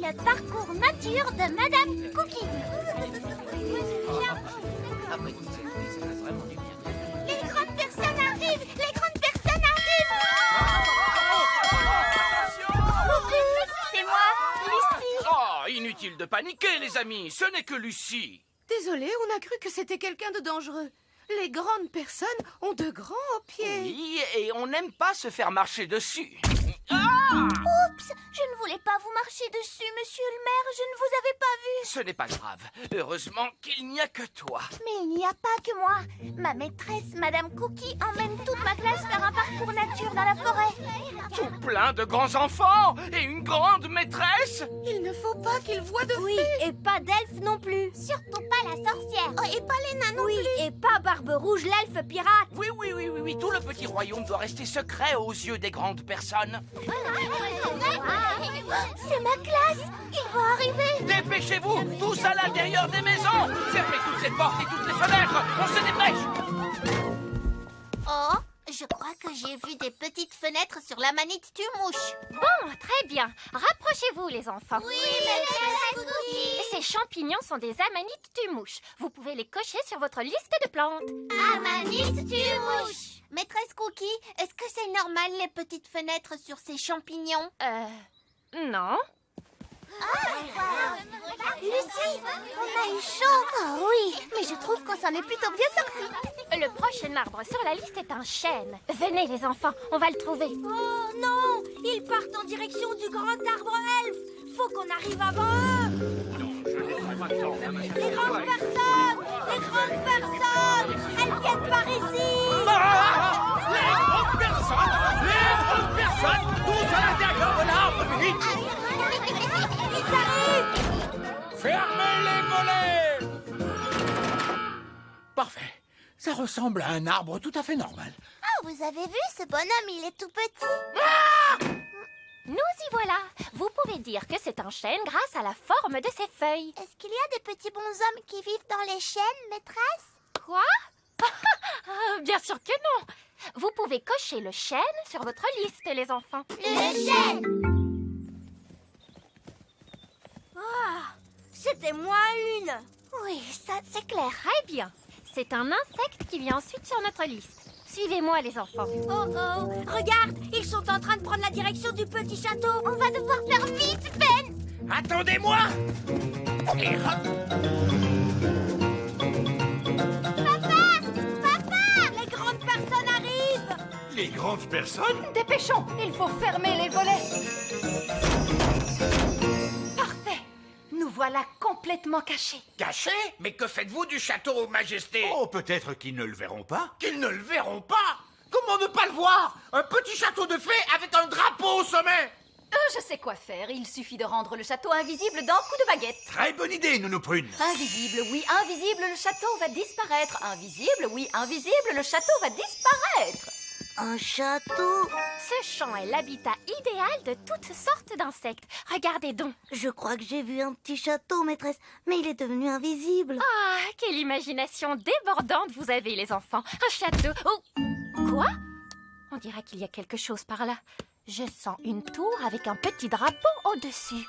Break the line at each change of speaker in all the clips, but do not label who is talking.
le parcours nature de Madame Cookie.
Après toutes ces nuits, ça passe vraiment du bien.
Les grandes personnes arrivent! Les grandes personnes arrivent! C'est moi, Lucie.
Oh, inutile de paniquer, les amis. Ce n'est que Lucie.
Désolé, on a cru que c'était quelqu'un de dangereux. Les grandes personnes ont de grands pieds.
Oui, et on n'aime pas se faire marcher dessus.
Oups! Je ne voulais pas vous marcher dessus, monsieur le maire. Je ne vous avais pas vu.
Ce n'est pas grave. Heureusement qu'il n'y a que toi.
Mais il n'y a pas que moi. Ma maîtresse, Madame Cookie, emmène toute ma classe faire un parcours nature dans la forêt.
Tout plein de grands enfants et une grande maîtresse.
Il ne faut pas qu'ils voient de
Oui,
fées.
et pas d'elfe non plus. Surtout pas la sorcière. Oh, et pas les nains non plus. Oui, et pas Barbe Rouge, l'elfe pirate.
Oui, tout le petit royaume doit rester secret aux yeux des grandes personnes.
C'est ma classe. Ils vont arriver.
Dépêchez-vous, tous à l'intérieur des maisons. Fermez toutes les portes et toutes les fenêtres. On se dépêche.
Oh, je crois que j'ai vu des petites fenêtres sur la manite tue-mouche.
Bon, très bien. Rapprochez-vous, les enfants.
Oui, maîtresse Cookie.
Ces champignons sont des amanites tue-mouches. Vous pouvez les cocher sur votre liste de plantes.
Amanite tue-mouche. Maîtresse Cookie, est-ce que c'est normal les petites fenêtres sur ces champignons?
Non.
Lucie, on a eu chaud. Oh oui, mais je trouve qu'on s'en est plutôt bien sorti.
Le prochain arbre sur la liste est un chêne. Venez, les enfants, on va le trouver.
Oh non, ils partent en direction du grand arbre elfe. Faut qu'on arrive avant eux. Les grandes personnes, elles viennent par ici.
Les grandes personnes, tous à l'intérieur de l'arbre, vite.
Ils arrivent.
Fermez les volets. Parfait. Ça ressemble à un arbre tout à fait normal.
Ah, vous avez vu, ce bonhomme, il est tout petit.
Nous y voilà. Vous pouvez dire que c'est un chêne grâce à la forme de ses feuilles.
Est-ce qu'il y a des petits bonshommes qui vivent dans les chênes, maîtresse?
Quoi? Bien sûr que non. Vous pouvez cocher le chêne sur votre liste, les enfants.
Le chêne. C'était moi une. Oui, ça c'est clair.
Très bien. C'est un insecte qui vient ensuite sur notre liste. Suivez-moi, les enfants.
Oh oh, regarde, ils sont en train de prendre la direction du petit château. On va devoir faire vite, Ben.
Attendez-moi. Et hop.
Papa, les grandes personnes arrivent.
Les grandes personnes?
Dépêchons, il faut fermer les volets. Parfait. Nous voilà complètement cachés.
Caché? Mais que faites-vous du château, Majesté?
Oh, peut-être qu'ils ne le verront pas.
Qu'ils ne le verront pas? Comment ne pas le voir? Un petit château de fées avec un drapeau au sommet!
Je sais quoi faire. Il suffit de rendre le château invisible d'un coup de baguette.
Très bonne idée, Nounou Prune.
Invisible, oui, invisible, le château va disparaître. Invisible, oui, invisible, le château va disparaître.
Un château.
Ce champ est l'habitat idéal de toutes sortes d'insectes. Regardez donc.
Je crois que j'ai vu un petit château, maîtresse, mais il est devenu invisible.
Ah, quelle imagination débordante vous avez, les enfants. Un château. Oh, quoi? On dirait qu'il y a quelque chose par là. Je sens une tour avec un petit drapeau au-dessus.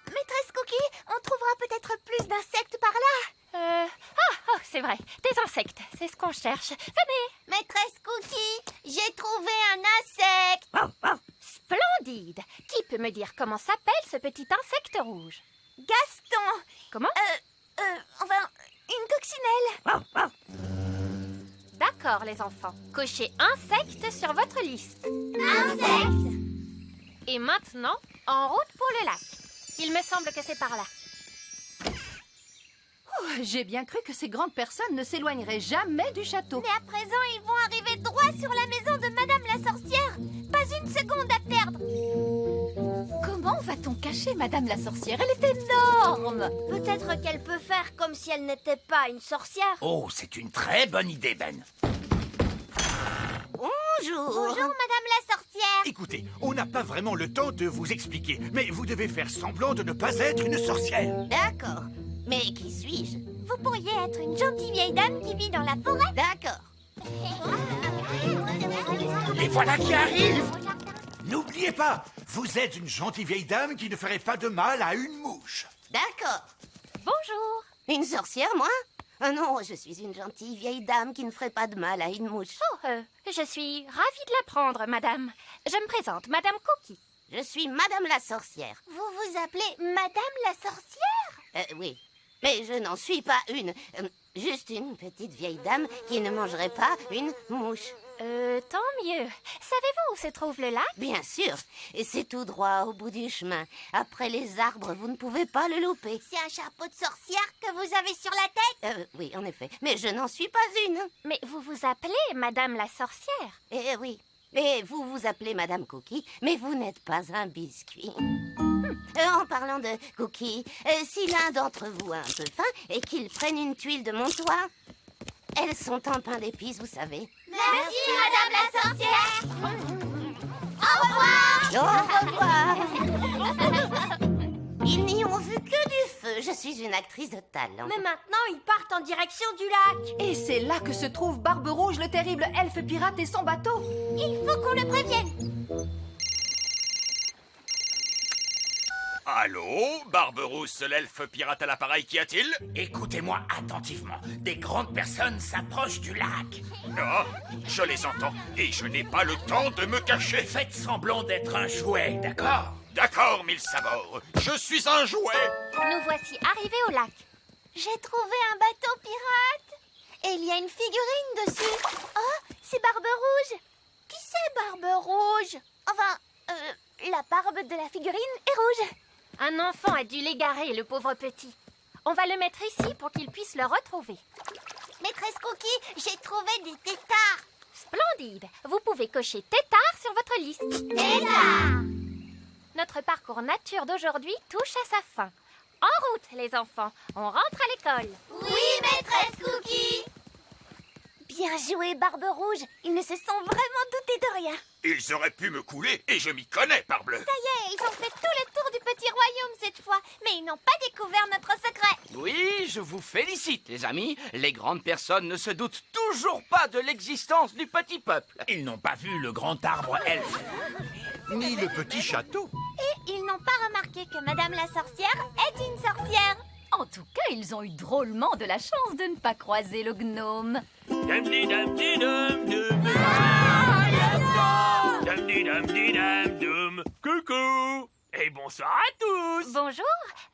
Maîtresse Cookie, on trouvera peut-être plus d'insectes par là.
C'est vrai. Des insectes. C'est ce qu'on cherche. Venez.
Maîtresse Cookie, j'ai trouvé un insecte.
Splendide. Qui peut me dire comment s'appelle ce petit insecte rouge?
Gaston.
Comment?
Enfin, une coccinelle.
D'accord, les enfants. Cochez insecte sur votre liste.
Insecte.
Et maintenant, en route pour le lac. Il me semble que c'est par là.
J'ai bien cru que ces grandes personnes ne s'éloigneraient jamais du château.
Mais à présent, ils vont arriver droit sur la maison de Madame la sorcière. Pas une seconde à perdre.
Comment va-t-on cacher Madame la sorcière? Elle est énorme.
Peut-être qu'elle peut faire comme si elle n'était pas une sorcière.
Oh, c'est une très bonne idée, Ben.
Bonjour. Bonjour, Madame la sorcière.
Écoutez, on n'a pas vraiment le temps de vous expliquer, mais vous devez faire semblant de ne pas être une sorcière.
D'accord. Mais qui suis-je? Vous pourriez être une gentille vieille dame qui vit dans la forêt. D'accord.
Les voilà qui arrivent!
N'oubliez pas, Vous êtes une gentille vieille dame qui ne ferait pas de mal à une mouche.
D'accord.
Bonjour.
Une sorcière, moi? Oh non, je suis une gentille vieille dame qui ne ferait pas de mal à une mouche.
Oh, je suis ravie de l'apprendre, madame. Je me présente, Madame Cookie.
Je suis Madame la sorcière.
Vous vous appelez Madame la sorcière?
Oui, mais je n'en suis pas une. Juste une petite vieille dame qui ne mangerait pas une mouche.
Tant mieux. Savez-vous où se trouve le lac?
Bien sûr, et c'est tout droit au bout du chemin. Après les arbres, vous ne pouvez pas le louper.
C'est un chapeau de sorcière que vous avez sur la tête?
Oui, en effet, mais je n'en suis pas une.
Mais vous vous appelez Madame la sorcière.
Eh oui, et vous vous appelez Madame Cookie, mais vous n'êtes pas un biscuit. En parlant de Cookie, si l'un d'entre vous a un peu faim et qu'il prenne une tuile de mon toit, elles sont en pain d'épices, vous savez.
Merci, Madame la sorcière.
Au revoir. Ils n'y ont vu que du feu. Je suis une actrice de talent.
Mais maintenant, ils partent en direction du lac. Et c'est là que se trouve Barbe Rouge, le terrible elfe pirate et son bateau.
Il faut qu'on le prévienne.
Allô, Barberousse, l'elfe pirate à l'appareil, qu'y a-t-il?
Écoutez-moi attentivement. Des grandes personnes s'approchent du lac.
Ah, je les entends, et je n'ai pas le temps de me cacher.
Faites semblant d'être un jouet, d'accord?
D'accord, mille sabords, je suis un jouet.
Nous voici arrivés au lac.
J'ai trouvé un bateau pirate. Et il y a une figurine dessus. Oh, c'est Barbe Rouge. Qui c'est Barbe Rouge? Enfin, la barbe de la figurine est rouge.
Un enfant a dû l'égarer, le pauvre petit. On va le mettre ici pour qu'il puisse le retrouver.
Maîtresse Cookie, j'ai trouvé des têtards.
Splendide. Vous pouvez cocher tétard sur votre liste.
Tétards.
Notre parcours nature d'aujourd'hui touche à sa fin. En route, les enfants. On rentre à l'école.
Oui, Maîtresse Cookie. Bien joué, Barbe Rouge. Ils ne se sont vraiment doutés de rien.
Ils auraient pu me couler, et je m'y connais, parbleu.
Ça y est, ils ont fait tout le tour du petit royaume cette fois. Mais ils n'ont pas découvert notre secret.
Oui, je vous félicite, les amis. Les grandes personnes ne se doutent toujours pas de l'existence du petit peuple.
Ils n'ont pas vu le grand arbre elfe.
Ni le petit château.
Et ils n'ont pas remarqué que Madame la sorcière est une sorcière.
En tout cas, ils ont eu drôlement de la chance de ne pas croiser le gnome.
Coucou. Et bonsoir à tous.
Bonjour.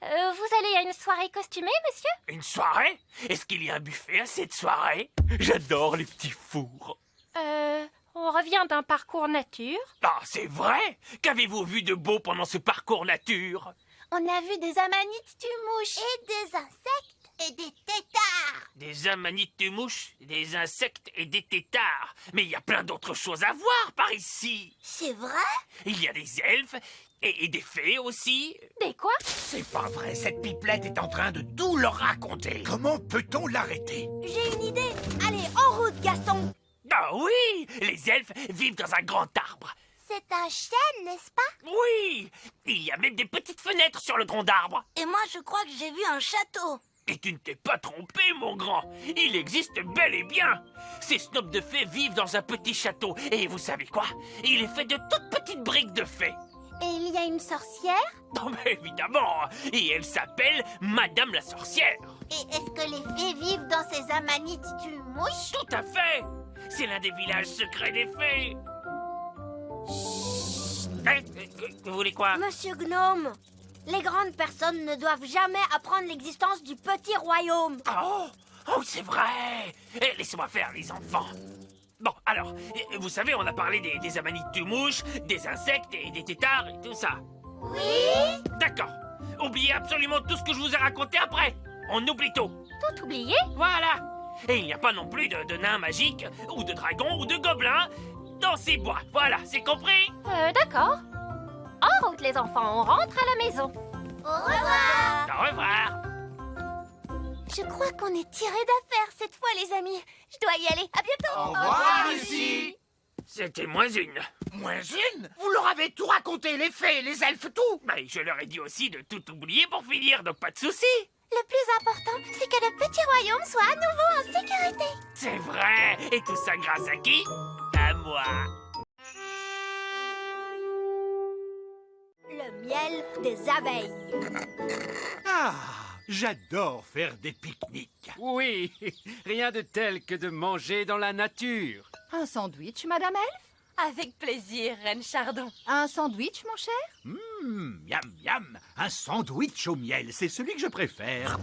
Vous allez à une soirée costumée, monsieur?
Une soirée? Est-ce qu'il y a un buffet à cette soirée? J'adore les petits fours.
On revient d'un parcours nature.
Ah, c'est vrai? Qu'avez-vous vu de beau pendant ce parcours nature?
On a vu des amanites mouches et des insectes et des têtards.
Des amanites de mouches, des insectes et des têtards. Mais il y a plein d'autres choses à voir par ici.
C'est vrai?
Il y a des elfes et des fées aussi.
Des quoi?
C'est pas vrai, cette pipelette est en train de tout leur raconter.
Comment peut-on l'arrêter?
J'ai une idée. Allez, en route, Gaston.
Ah oui, les elfes vivent dans un grand arbre.
C'est un chêne, n'est-ce pas?
Oui, il y a même des petites fenêtres sur le tronc d'arbre.
Et moi, je crois que j'ai vu un château.
Et tu ne t'es pas trompé, mon grand. Il existe bel et bien. Ces snobs de fées vivent dans un petit château. Et vous savez quoi? Il est fait de toutes petites briques de fées.
Et il y a une sorcière?
Non, mais évidemment. Et elle s'appelle Madame la sorcière.
Et est-ce que les fées vivent dans ces amanites mouches?
Tout à fait. C'est l'un des villages secrets des fées. Vous voulez quoi?
Monsieur Gnome, les grandes personnes ne doivent jamais apprendre l'existence du petit royaume.
Oh, c'est vrai. Laissez-moi faire, les enfants. Bon, alors, vous savez, on a parlé des amanites de mouches, des insectes et des têtards et tout ça.
Oui?
D'accord. Oubliez absolument tout ce que je vous ai raconté après. On oublie tout.
Tout oublié?
Voilà. Et il n'y a pas non plus de nains magiques, ou de dragons, ou de gobelins dans ces bois. Voilà, c'est compris?
D'accord. En route, les enfants. On rentre à la maison.
Au revoir.
Au revoir.
Je crois qu'on est tiré d'affaire cette fois, les amis. Je dois y aller. À bientôt.
Au revoir, Lucie.
C'était moins une.
Moins une? Vous leur avez tout raconté, les fées, les elfes, tout.
Mais je leur ai dit aussi de tout oublier pour finir, donc pas de soucis.
Le plus important, c'est que le petit royaume soit à nouveau en sécurité.
C'est vrai. Et tout ça grâce à qui? À moi.
le miel des abeilles.
Ah, j'adore faire des pique-niques.
Oui, rien de tel que de manger dans la nature.
Un sandwich, Madame Elf?
Avec plaisir, Reine Chardon.
Un sandwich, mon cher?
Miam, miam. Un sandwich au miel, c'est celui que je préfère.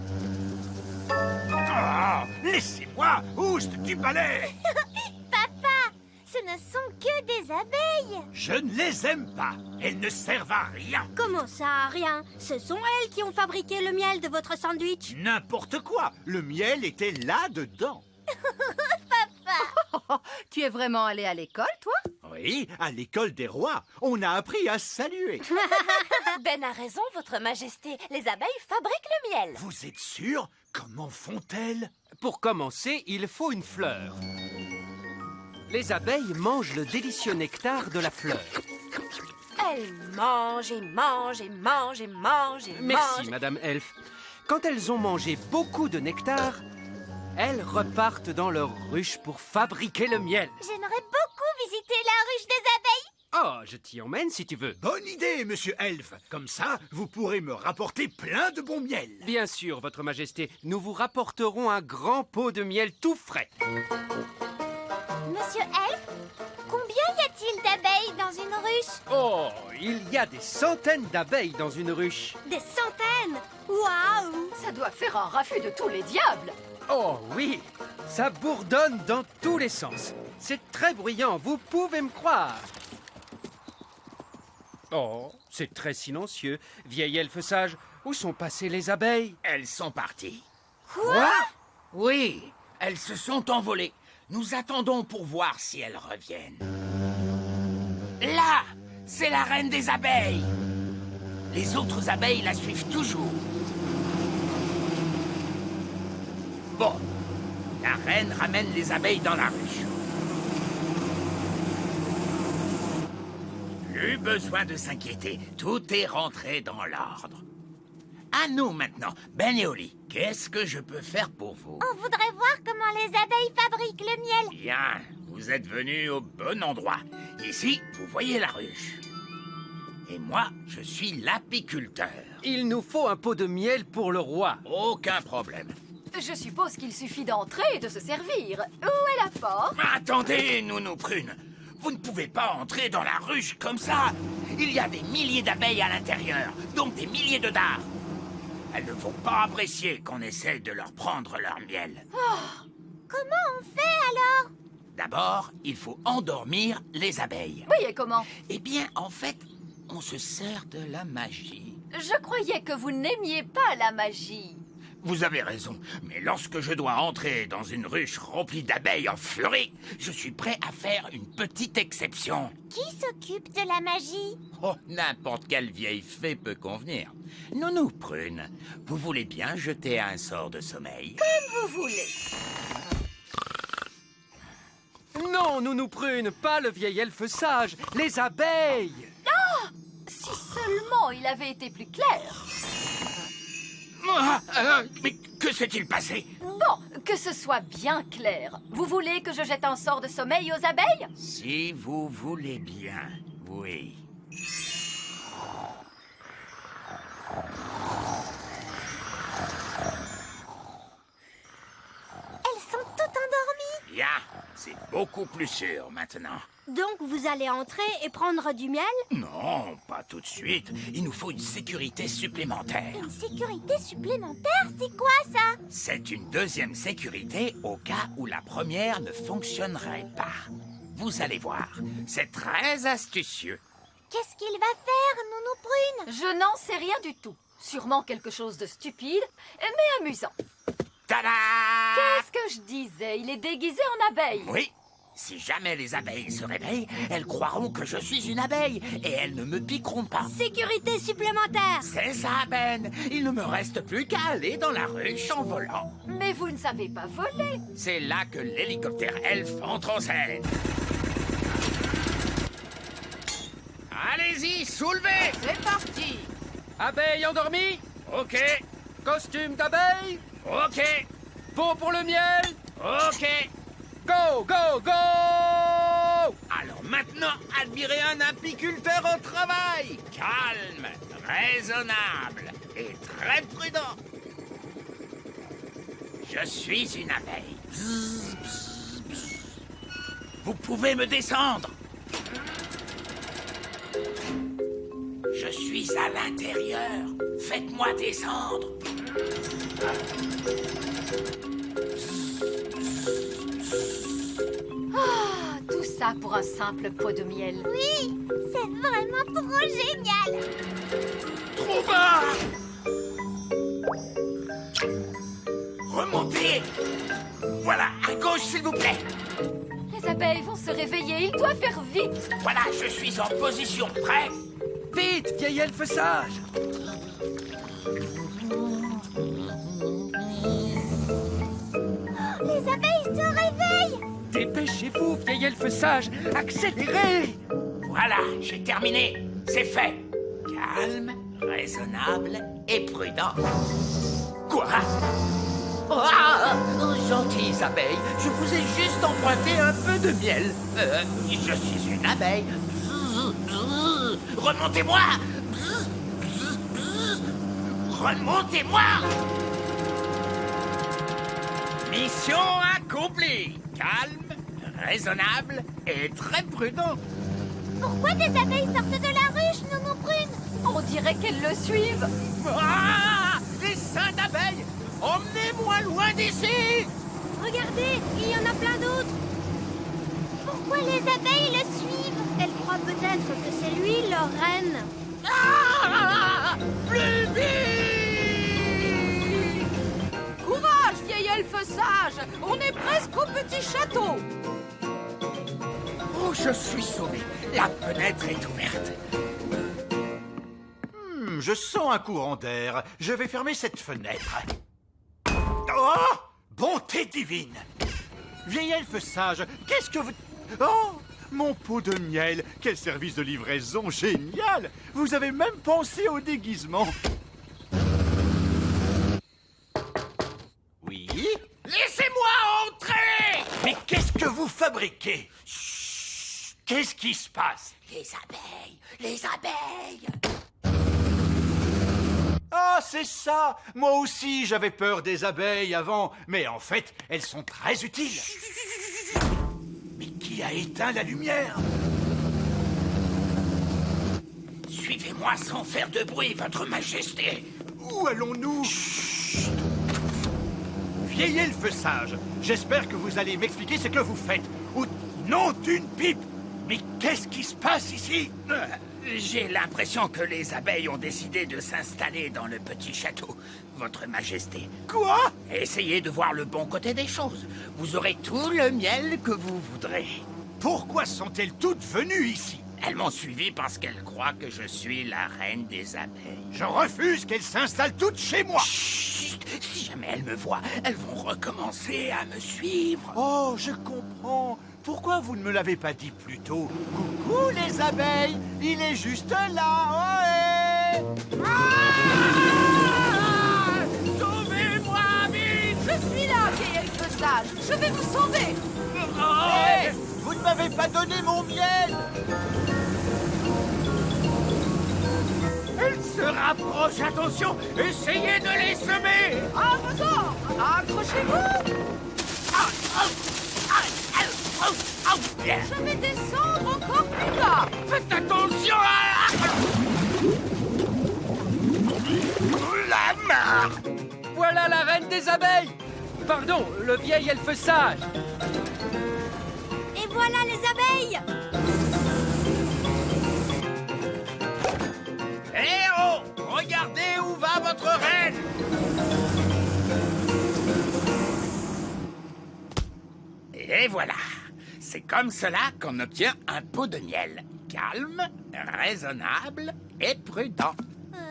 Oh, laissez-moi, oust du balai.
Papa, ce ne sont que des abeilles.
Je ne les aime pas. Elles ne servent à rien.
Comment ça, rien? Ce sont elles qui ont fabriqué le miel de votre sandwich.
N'importe quoi. Le miel était là-dedans.
Tu es vraiment allé à l'école, toi?
Oui, à l'école des rois, on a appris à saluer.
Ben a raison, Votre Majesté. Les abeilles fabriquent le miel.
Vous êtes sûr? Comment font-elles?
Pour commencer, il faut une fleur. Les abeilles mangent le délicieux nectar de la fleur.
Elles mangent et mangent et mangent et mangent et
Merci,
mangent.
Madame Elf. Quand elles ont mangé beaucoup de nectar, elles repartent dans leur ruche pour fabriquer le miel.
J'aimerais beaucoup visiter la ruche des abeilles.
Oh, je t'y emmène si tu veux.
Bonne idée, monsieur Elf. Comme ça, vous pourrez me rapporter plein de bon miel.
Bien sûr, Votre Majesté, nous vous rapporterons un grand pot de miel tout frais.
Monsieur Elf, combien y a-t-il d'abeilles dans une ruche?
Oh, il y a des centaines d'abeilles dans une ruche.
Des centaines! Waouh!
Ça doit faire un raffut de tous les diables.
Oh oui, ça bourdonne dans tous les sens. C'est très bruyant, vous pouvez me croire. Oh, c'est très silencieux. Vieil elfe sage, où sont passées les abeilles?
Elles sont parties.
Quoi?
Oui, elles se sont envolées. Nous attendons pour voir si elles reviennent. Là, c'est la reine des abeilles. Les autres abeilles la suivent toujours. Bon, la reine ramène les abeilles dans la ruche. Plus besoin de s'inquiéter, tout est rentré dans l'ordre. À nous maintenant, Ben et Oli, qu'est-ce que je peux faire pour vous?
On voudrait voir comment les abeilles fabriquent le miel.
Bien, vous êtes venus au bon endroit. Ici, vous voyez la ruche. Et moi, je suis l'apiculteur.
Il nous faut un pot de miel pour le roi.
Aucun problème.
Je suppose qu'il suffit d'entrer et de se servir. Où est la porte?
Attendez, Nounou Prune. Vous ne pouvez pas entrer dans la ruche comme ça. Il y a des milliers d'abeilles à l'intérieur, donc des milliers de dards. Elles ne vont pas apprécier qu'on essaie de leur prendre leur miel.
Comment on fait alors?
D'abord, il faut endormir les abeilles.
Oui, et comment?
Eh bien, en fait, on se sert de la magie.
Je croyais que vous n'aimiez pas la magie.
Vous avez raison, mais lorsque je dois entrer dans une ruche remplie d'abeilles en furie, je suis prêt à faire une petite exception.
Qui s'occupe de la magie?
Oh, n'importe quelle vieille fée peut convenir. Nounou Prune, vous voulez bien jeter un sort de sommeil?
Vous voulez.
Non, Nounou Prune, pas le vieil elfe sage, les abeilles.
Si seulement il avait été plus clair.
Mais que s'est-il passé?
Bon, que ce soit bien clair. Vous voulez que je jette un sort de sommeil aux abeilles?
Si vous voulez bien, oui.
Elles sont toutes endormies.
Bien, c'est beaucoup plus sûr maintenant.
Donc vous allez entrer et prendre du miel?
Non, pas tout de suite. Il nous faut une sécurité supplémentaire.
Une sécurité supplémentaire, c'est quoi ça?
C'est une deuxième sécurité au cas où la première ne fonctionnerait pas. Vous allez voir, c'est très astucieux.
Qu'est-ce qu'il va faire, Nounou Prune?
Je n'en sais rien du tout. Sûrement quelque chose de stupide, mais amusant.
Tada!
Qu'est-ce que je disais? Il est déguisé en abeille.
Oui, si jamais les abeilles se réveillent, elles croiront que je suis une abeille et elles ne me piqueront pas.
Sécurité supplémentaire!
C'est ça, Ben. Il ne me reste plus qu'à aller dans la ruche en volant.
Mais vous ne savez pas voler.
C'est là que l'hélicoptère elfe entre en scène. Allez-y, soulevez!
C'est parti.
Abeilles endormies?
Ok,
Costume d'abeille?
ok,
Pot pour le miel?
ok.
Go, go, go!
Alors Maintenant, admirez un apiculteur au travail. Calme, raisonnable et très prudent. Je suis une abeille. Bzz, bzz, bzz. Vous pouvez me descendre. Je suis à l'intérieur. Faites-moi descendre.
Ah, tout ça pour un simple pot de miel.
Oui, c'est vraiment trop génial.
Trop bas. Remontez. Voilà, à gauche, s'il vous plaît.
Les abeilles vont se réveiller, il doit faire vite.
Voilà, je suis en position. Prêt?
Vite, vieil elfe sage!
Les abeilles se réveillent.
Dépêchez-vous, vieil elfe sage! Accélérez!
Voilà, j'ai terminé. C'est fait. Calme, raisonnable et prudent. Quoi?
Ah, gentilles abeilles, je vous ai juste emprunté un peu de miel.
Je suis une abeille. Bzz, bzz. Remontez-moi. Bzz, bzz, bzz. Remontez-moi. Mission accomplie. Calme, raisonnable et très prudent.
Pourquoi des abeilles sortent de la ruche, Nounou Prune?
On dirait qu'elles le suivent.
Ah, les seins d'abeilles. Emmenez-moi loin d'ici.
Regardez, il y en a plein d'autres.
Pourquoi les abeilles le suivent?
Elles croient peut-être que c'est lui leur reine.
Ah, plus vite.
Courage, vieil elfe sage. On est presque au petit château.
Oh, je suis sauvé. La fenêtre est ouverte.
Je sens un courant d'air. Je vais fermer cette fenêtre. Oh! Bonté divine! Vieil elfe sage, qu'est-ce que vous... Oh! Mon pot de miel! Quel service de livraison génial! Vous avez même pensé au déguisement. Oui?
Laissez-moi entrer.
Mais qu'est-ce que vous fabriquez? Chut! Qu'est-ce qui se passe?
Les abeilles, les abeilles.
Ah, c'est ça! Moi aussi, j'avais peur des abeilles avant, mais en fait, elles sont très utiles. Mais qui a éteint la lumière?
Suivez-moi sans faire de bruit, votre majesté.
Où allons-nous? Chut! Vieil elfe sage, j'espère que vous allez m'expliquer ce que vous faites. Ou nom d'une pipe! Mais qu'est-ce qui se passe ici?
J'ai l'impression que les abeilles ont décidé de s'installer dans le petit château, votre majesté.
Quoi?
Essayez de voir le bon côté des choses. Vous aurez tout le miel que vous voudrez.
Pourquoi sont-elles toutes venues ici?
Elles m'ont suivi parce qu'elles croient que je suis la reine des abeilles.
Je refuse qu'elles s'installent toutes chez moi.
Chut! Si jamais elles me voient, elles vont recommencer à me suivre.
Oh, je comprends. Pourquoi vous ne me l'avez pas dit plus tôt? Coucou les abeilles, il est juste là. Ouais.
Ah! Sauvez-moi vite!
Je suis là, vieil elfe sage. Je vais vous sauver.
Hey, vous ne m'avez pas donné mon miel.
Elles se rapprochent, attention! Essayez de les semer!
À vos ordres. Accrochez-vous. Je vais descendre encore plus bas.
Faites attention à la marre!
Voilà la reine des abeilles! Pardon, le vieil elfe sage!
Et voilà les abeilles.
Eh oh! Regardez où va votre reine! Et voilà! C'est comme cela qu'on obtient un pot de miel. Calme, raisonnable et prudent.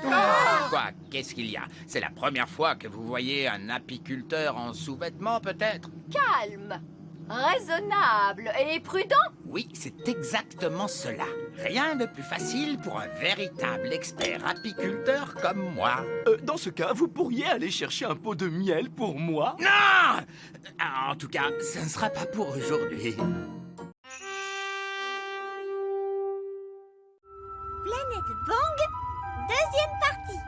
Quoi? Qu'est-ce qu'il y a? C'est la première fois que vous voyez un apiculteur en sous-vêtements, peut-être?
Calme, raisonnable et prudent.
Oui, c'est exactement cela. Rien de plus facile pour un véritable expert apiculteur comme moi.
Dans ce cas, vous pourriez aller chercher un pot de miel pour moi?
Non! En tout cas, ce ne sera pas pour aujourd'hui.
Planète Bang, deuxième partie.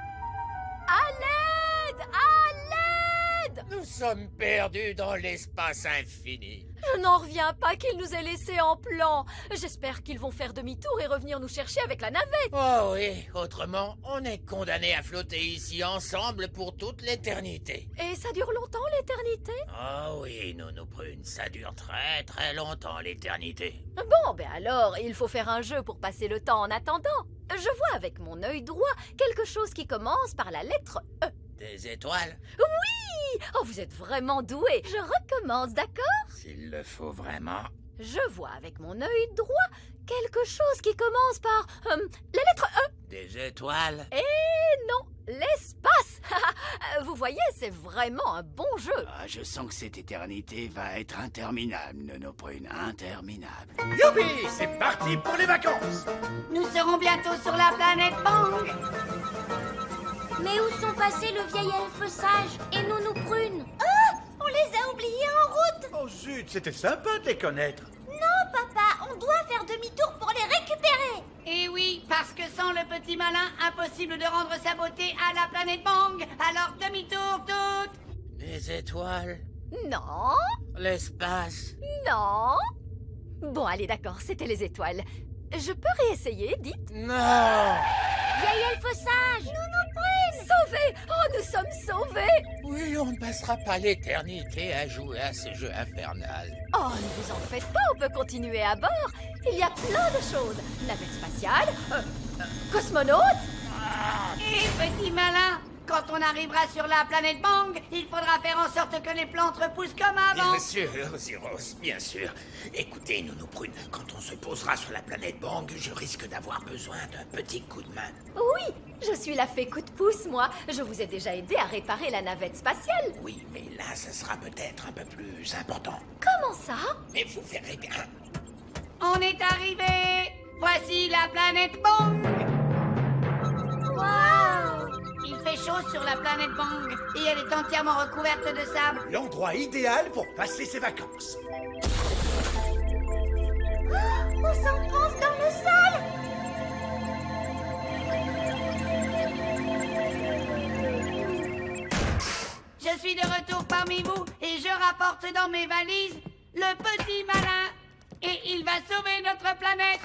À l'aide! À l'aide!
Nous sommes perdus dans l'espace infini.
Je n'en reviens pas qu'ils nous aient laissés en plan. J'espère qu'ils vont faire demi-tour et revenir nous chercher avec la navette.
Oh oui, autrement, on est condamnés à flotter ici ensemble pour toute l'éternité.
Et ça dure longtemps, l'éternité?
Oh oui, Nounou Prune, ça dure très très longtemps l'éternité.
Bon, ben alors, il faut faire un jeu pour passer le temps en attendant. Je vois avec mon œil droit quelque chose qui commence par la lettre E.
Des étoiles?
Oui! Oh, vous êtes vraiment doué. Je recommence, d'accord?
S'il le faut vraiment.
Je vois avec mon œil droit quelque chose qui commence par la lettre E.
Des étoiles?
Et non, l'espace. Vous voyez, c'est vraiment un bon jeu.
Ah, je sens que cette éternité va être interminable, Nounou Prune, interminable.
Youpi, c'est parti pour les vacances.
Nous serons bientôt sur la planète Bang.
Mais où sont passés le vieil elfe sage et Nounou Prune?
On les a oubliés en route.
Oh zut, c'était sympa de les connaître.
Non, papa, on doit faire demi-tour pour les récupérer.
Et oui, parce que sans le petit malin, impossible de rendre sa beauté à la planète Bang. Alors demi-tour toutes.
Des étoiles?
Non,
L'espace?
non. Bon, allez, d'accord, c'était les étoiles. Je peux réessayer, dites?
Non!
Vieil elfe sage!
Nounou Prune! Sauvés! Oh, nous sommes sauvés!
Oui, on ne passera pas l'éternité à jouer à ce jeu infernal.
Oh, ne vous en faites pas, on peut continuer à bord. Il y a plein de choses. Navette spatiale, cosmonaute.
Et petit malin, quand on arrivera sur la planète Bang, il faudra faire en sorte que les plantes repoussent comme avant.
Bien sûr, Zyros, bien sûr. Écoutez, Nounou Prune, quand on se posera sur la planète Bang, je risque d'avoir besoin d'un petit coup de main.
Oui, je suis la fée coup de pouce, moi. Je vous ai déjà aidé à réparer la navette spatiale.
Oui, mais là, ça sera peut-être un peu plus important.
Comment ça?
Mais vous verrez bien.
On est arrivé. Voici la planète Bang.
Waouh!
Il fait chaud sur la planète Bang et elle est entièrement recouverte de sable.
L'endroit idéal pour passer ses vacances.
On s'enfonce dans le sol.
Je suis de retour parmi vous et je rapporte dans mes valises le petit malin. Et il va sauver notre planète.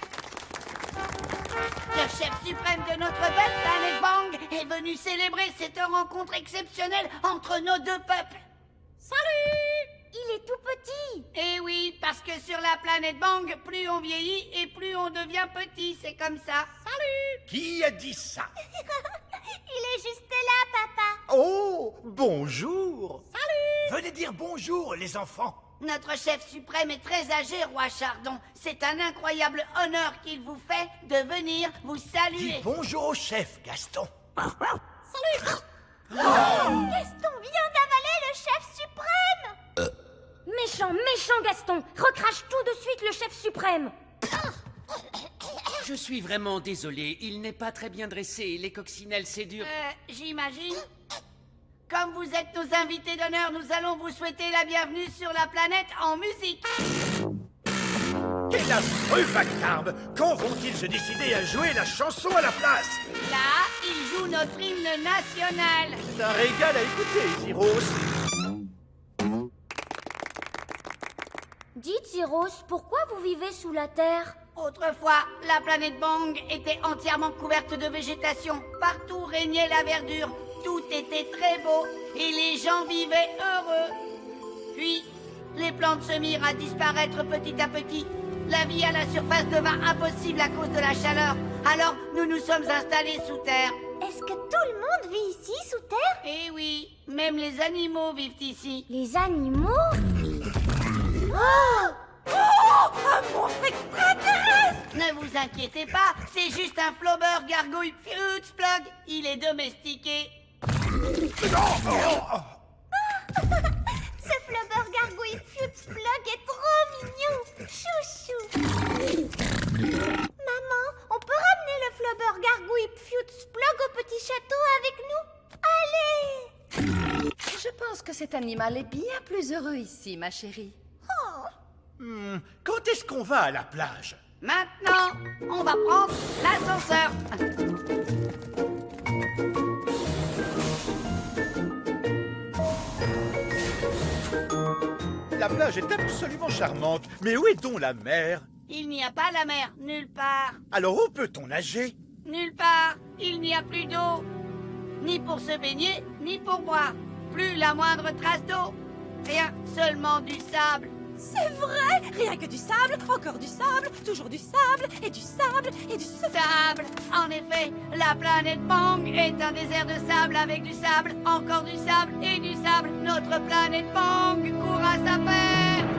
Le chef suprême de notre belle planète Bang est venu célébrer cette rencontre exceptionnelle entre nos deux peuples.
Salut! Il est tout petit.
Eh oui, parce que sur la planète Bang, plus on vieillit et plus on devient petit, c'est comme ça.
Salut!
Qui a dit ça?
Il est juste là, papa.
Oh, bonjour.
Salut!
Venez dire bonjour, les enfants.
Notre chef suprême est très âgé, roi Chardon. C'est un incroyable honneur qu'il vous fait de venir vous
Dis
saluer.
bonjour au chef, Gaston.
Salut!
Gaston vient d'avaler le chef suprême.
Méchant Gaston! Recrache tout de suite le chef suprême!
Je suis vraiment désolé, il n'est pas très bien dressé. Les coccinelles, c'est dur.
J'imagine. Comme vous êtes nos invités d'honneur, nous allons vous souhaiter la bienvenue sur la planète en musique.
Quel affreux vacarme! Quand vont-ils se décider à jouer la chanson à la place?
Là, ils jouent notre hymne national.
C'est un régal à écouter, Zyros.
Dites, Zyros, pourquoi vous vivez sous la terre?
Autrefois, la planète Bang était entièrement couverte de végétation. Partout régnait la verdure. Tout était très beau et les gens vivaient heureux. Puis, les plantes se mirent à disparaître petit à petit. La vie à la surface devint impossible à cause de la chaleur. Alors, nous nous sommes installés sous terre.
Est-ce que tout le monde vit ici, sous terre?
Eh oui, même les animaux vivent ici.
Les animaux?
Un monstre extraterrestre! Ne vous inquiétez pas, c'est juste un flobber gargouille Futzplug. Il est domestiqué.
Ce flubber gargouille Futzplug est trop mignon. Chouchou. Maman, on peut ramener le flubber gargouille Futzplug au petit château avec nous? Allez!
Je pense que cet animal est bien plus heureux ici, ma chérie.
Quand est-ce qu'on va à la plage?
Maintenant, on va prendre l'ascenseur.
La plage est absolument charmante, mais où est donc la mer?
Il n'y a pas la mer, nulle part.
Alors où peut-on nager?
Nulle part. Il n'y a plus d'eau. Ni pour se baigner, ni pour boire. Plus la moindre trace d'eau. Rien, seulement du sable.
C'est vrai! Rien que du sable, encore du sable, toujours du sable, et du sable, et du
sable. En effet, la planète Bang est un désert de sable avec du sable, encore du sable et du sable. Notre planète Bang court à sa perte.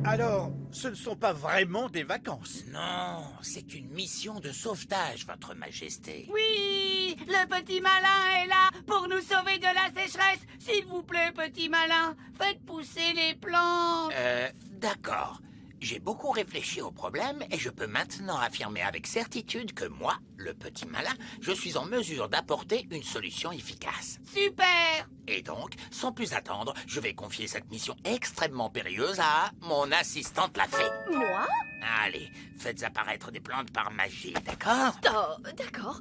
Alors, ce ne sont pas vraiment des vacances.
Non, c'est une mission de sauvetage, Votre Majesté.
Oui, le petit malin est là pour nous sauver de la sécheresse. S'il vous plaît, petit malin, faites pousser les plantes.
D'accord. J'ai beaucoup réfléchi au problème et je peux maintenant affirmer avec certitude que moi, le petit malin, je suis en mesure d'apporter une solution efficace.
Super!
Et donc, sans plus attendre, je vais confier cette mission extrêmement périlleuse à mon assistante la fée.
Moi?
Allez, faites apparaître des plantes par magie, d'accord?
Oh, d'accord.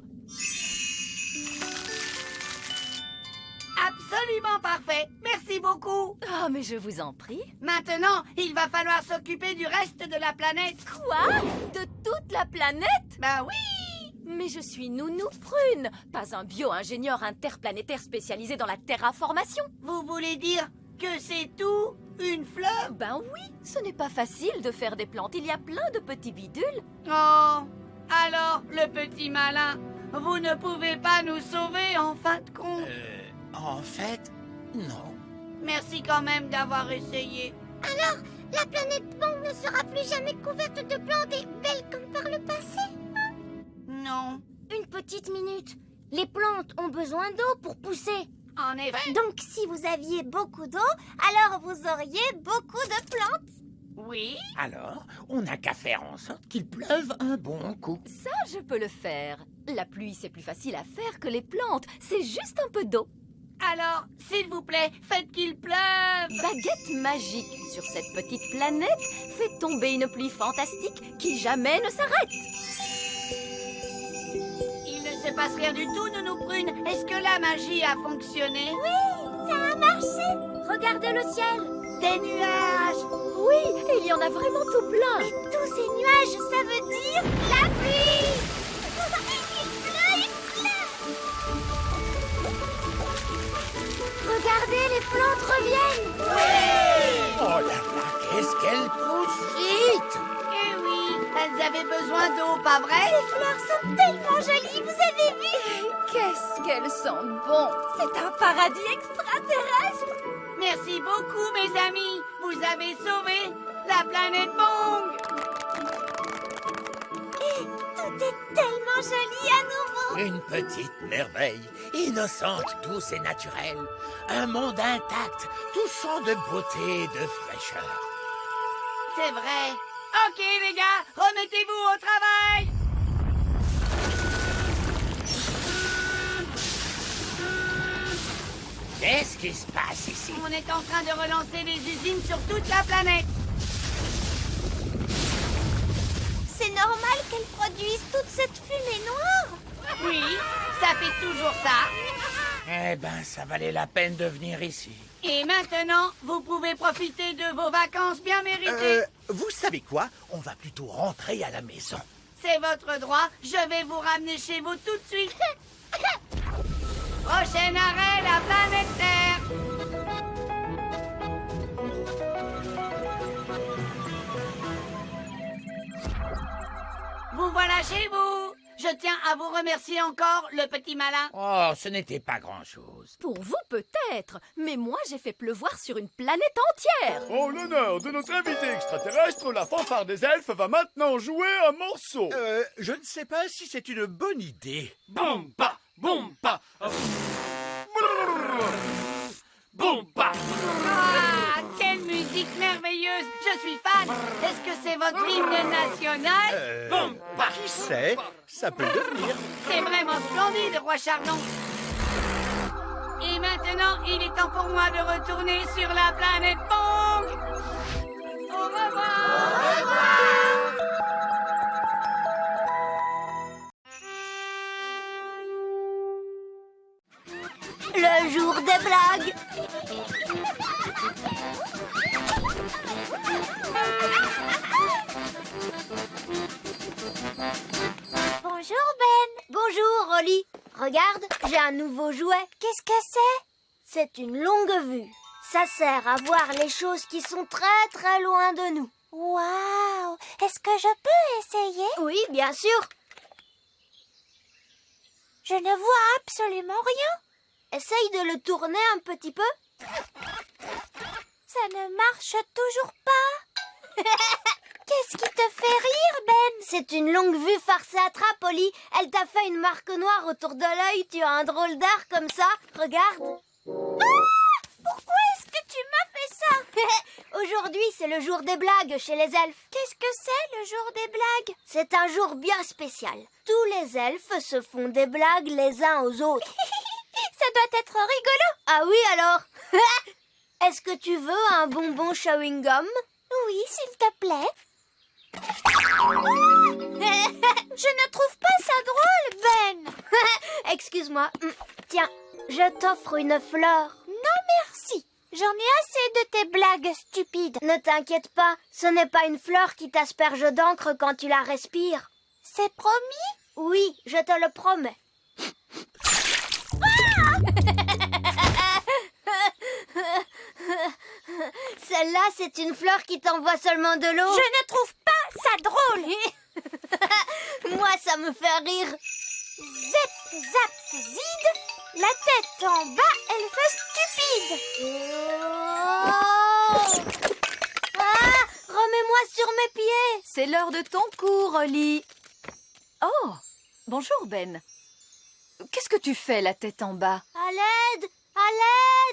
Absolument parfait. Merci beaucoup.
Oh, mais je vous en prie.
Maintenant, il va falloir s'occuper du reste de la planète.
Quoi? De toute la planète?
Ben oui!
Mais je suis Nounou Prune, pas un bio-ingénieur interplanétaire spécialisé dans la terraformation.
Vous voulez dire que c'est tout une fleur?
Ben oui, ce n'est pas facile de faire des plantes. Il y a plein de petits bidules.
Oh, alors, le petit malin, vous ne pouvez pas nous sauver en fin de compte?
En fait, non.
Merci quand même d'avoir essayé.
Alors, la planète Bang ne sera plus jamais couverte de plantes et belle comme par le passé?
Non.
Une petite minute. Les plantes ont besoin d'eau pour pousser.
En effet.
Donc, si vous aviez beaucoup d'eau, alors vous auriez beaucoup de plantes.
Oui.
Alors, on n'a qu'à faire en sorte qu'il pleuve un bon coup.
Ça, je peux le faire. La pluie, c'est plus facile à faire que les plantes. C'est juste un peu d'eau.
Alors, s'il vous plaît, faites qu'il pleuve.
Baguette magique sur cette petite planète fait tomber une pluie fantastique qui jamais ne s'arrête.
Il ne se passe rien du tout, Nounou Prune. Est-ce que la magie a fonctionné?
Oui, ça a marché. Regardez le ciel.
Des nuages.
Oui, il y en a vraiment tout plein.
Et tous ces nuages, ça veut dire la pluie. Regardez, les plantes reviennent.
Oui! Oh là là, qu'est-ce qu'elle pousse vite!
Eh oui, elles avaient besoin d'eau, pas vrai?
Ces fleurs sont tellement jolies, vous avez vu?
Qu'est-ce qu'elles sentent bon! C'est un paradis extraterrestre!
Merci beaucoup, mes amis. Vous avez sauvé la planète Bang.
Et tout est tellement joli à nouveau.
Une petite merveille, innocente, douce et naturelle. Un monde intact, touchant de beauté et de fraîcheur.
C'est vrai. Ok, les gars, remettez-vous au travail.
Qu'est-ce qui se passe ici?
On est en train de relancer les usines sur toute la planète.
C'est normal qu'elles produisent toute cette fumée noire.
Oui, ça fait toujours ça.
Eh ben, ça valait la peine de venir ici.
Et maintenant, vous pouvez profiter de vos vacances bien méritées.
Vous savez quoi? On va plutôt rentrer à la maison.
C'est votre droit. Je vais vous ramener chez vous tout de suite. Prochain arrêt, la planète Terre. Vous voilà chez vous. Je tiens à vous remercier encore, le petit malin.
Oh, ce n'était pas grand-chose.
Pour vous, peut-être, mais moi, j'ai fait pleuvoir sur une planète entière.
En l'honneur de notre invité extraterrestre, la fanfare des elfes va maintenant jouer un morceau.
Je ne sais pas si c'est une bonne idée.
Bomba, bomba. Bomba.
Ah, quelle musique merveilleuse. Je suis fan. Est-ce que c'est votre hymne national?
Bomba.
Qui sait? Ça peut devenir.
C'est vraiment splendide, Roi Chardon. Et maintenant, il est temps pour moi de retourner sur la planète Bang.
Le jour des blagues.
Bonjour, Ben.
Bonjour, Rolly. Regarde, j'ai un nouveau jouet.
Qu'est-ce que c'est?
C'est une longue vue. Ça sert à voir les choses qui sont très très loin de nous.
Waouh! Est-ce que je peux essayer?
Oui, bien sûr.
Je ne vois absolument rien.
Essaye de le tourner un petit peu.
Ça ne marche toujours pas. Qu'est-ce qui te fait rire, Ben?
C'est une longue vue farce et attrape, Oli. Elle t'a fait une marque noire autour de l'œil. Tu as un drôle d'art comme ça. Regarde.
Pourquoi est-ce que tu m'as fait ça?
Aujourd'hui, c'est le jour des blagues chez les elfes.
Qu'est-ce que c'est, le jour des blagues?
C'est un jour bien spécial. Tous les elfes se font des blagues les uns aux autres.
Ça doit être rigolo.
Ah oui, alors? Est-ce que tu veux un bonbon chewing-gum?
Oui, s'il te plaît. Je ne trouve pas ça drôle, Ben.
Excuse-moi. Tiens, je t'offre une fleur.
Non, merci. J'en ai assez de tes blagues stupides.
Ne t'inquiète pas, ce n'est pas une fleur qui t'asperge d'encre quand tu la respires.
C'est promis?
Oui, je te le promets. Celle-là, c'est une fleur qui t'envoie seulement de l'eau.
Je ne trouve pas ça drôle.
Moi, ça me fait rire.
Zep, zap, zid. La tête en bas, elle fait stupide.
Ah, remets-moi sur mes pieds.
C'est l'heure de ton cours, Oli. Oh, bonjour, Ben. Qu'est-ce que tu fais, la tête en bas?
À l'aide, à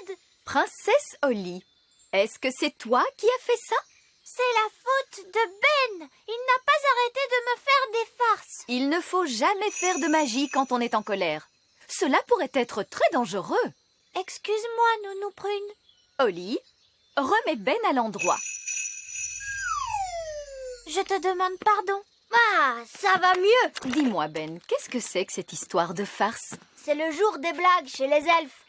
l'aide.
Princesse Oli, est-ce que c'est toi qui as fait ça?
C'est la faute de Ben. Il n'a pas arrêté de me faire des farces.
Il ne faut jamais faire de magie quand on est en colère. Cela pourrait être très dangereux.
Excuse-moi, Nounou Prune.
Oli, remets Ben à l'endroit.
Je te demande pardon.
Ah, ça va mieux.
Dis-moi, Ben, qu'est-ce que c'est que cette histoire de farce?
C'est le jour des blagues chez les elfes.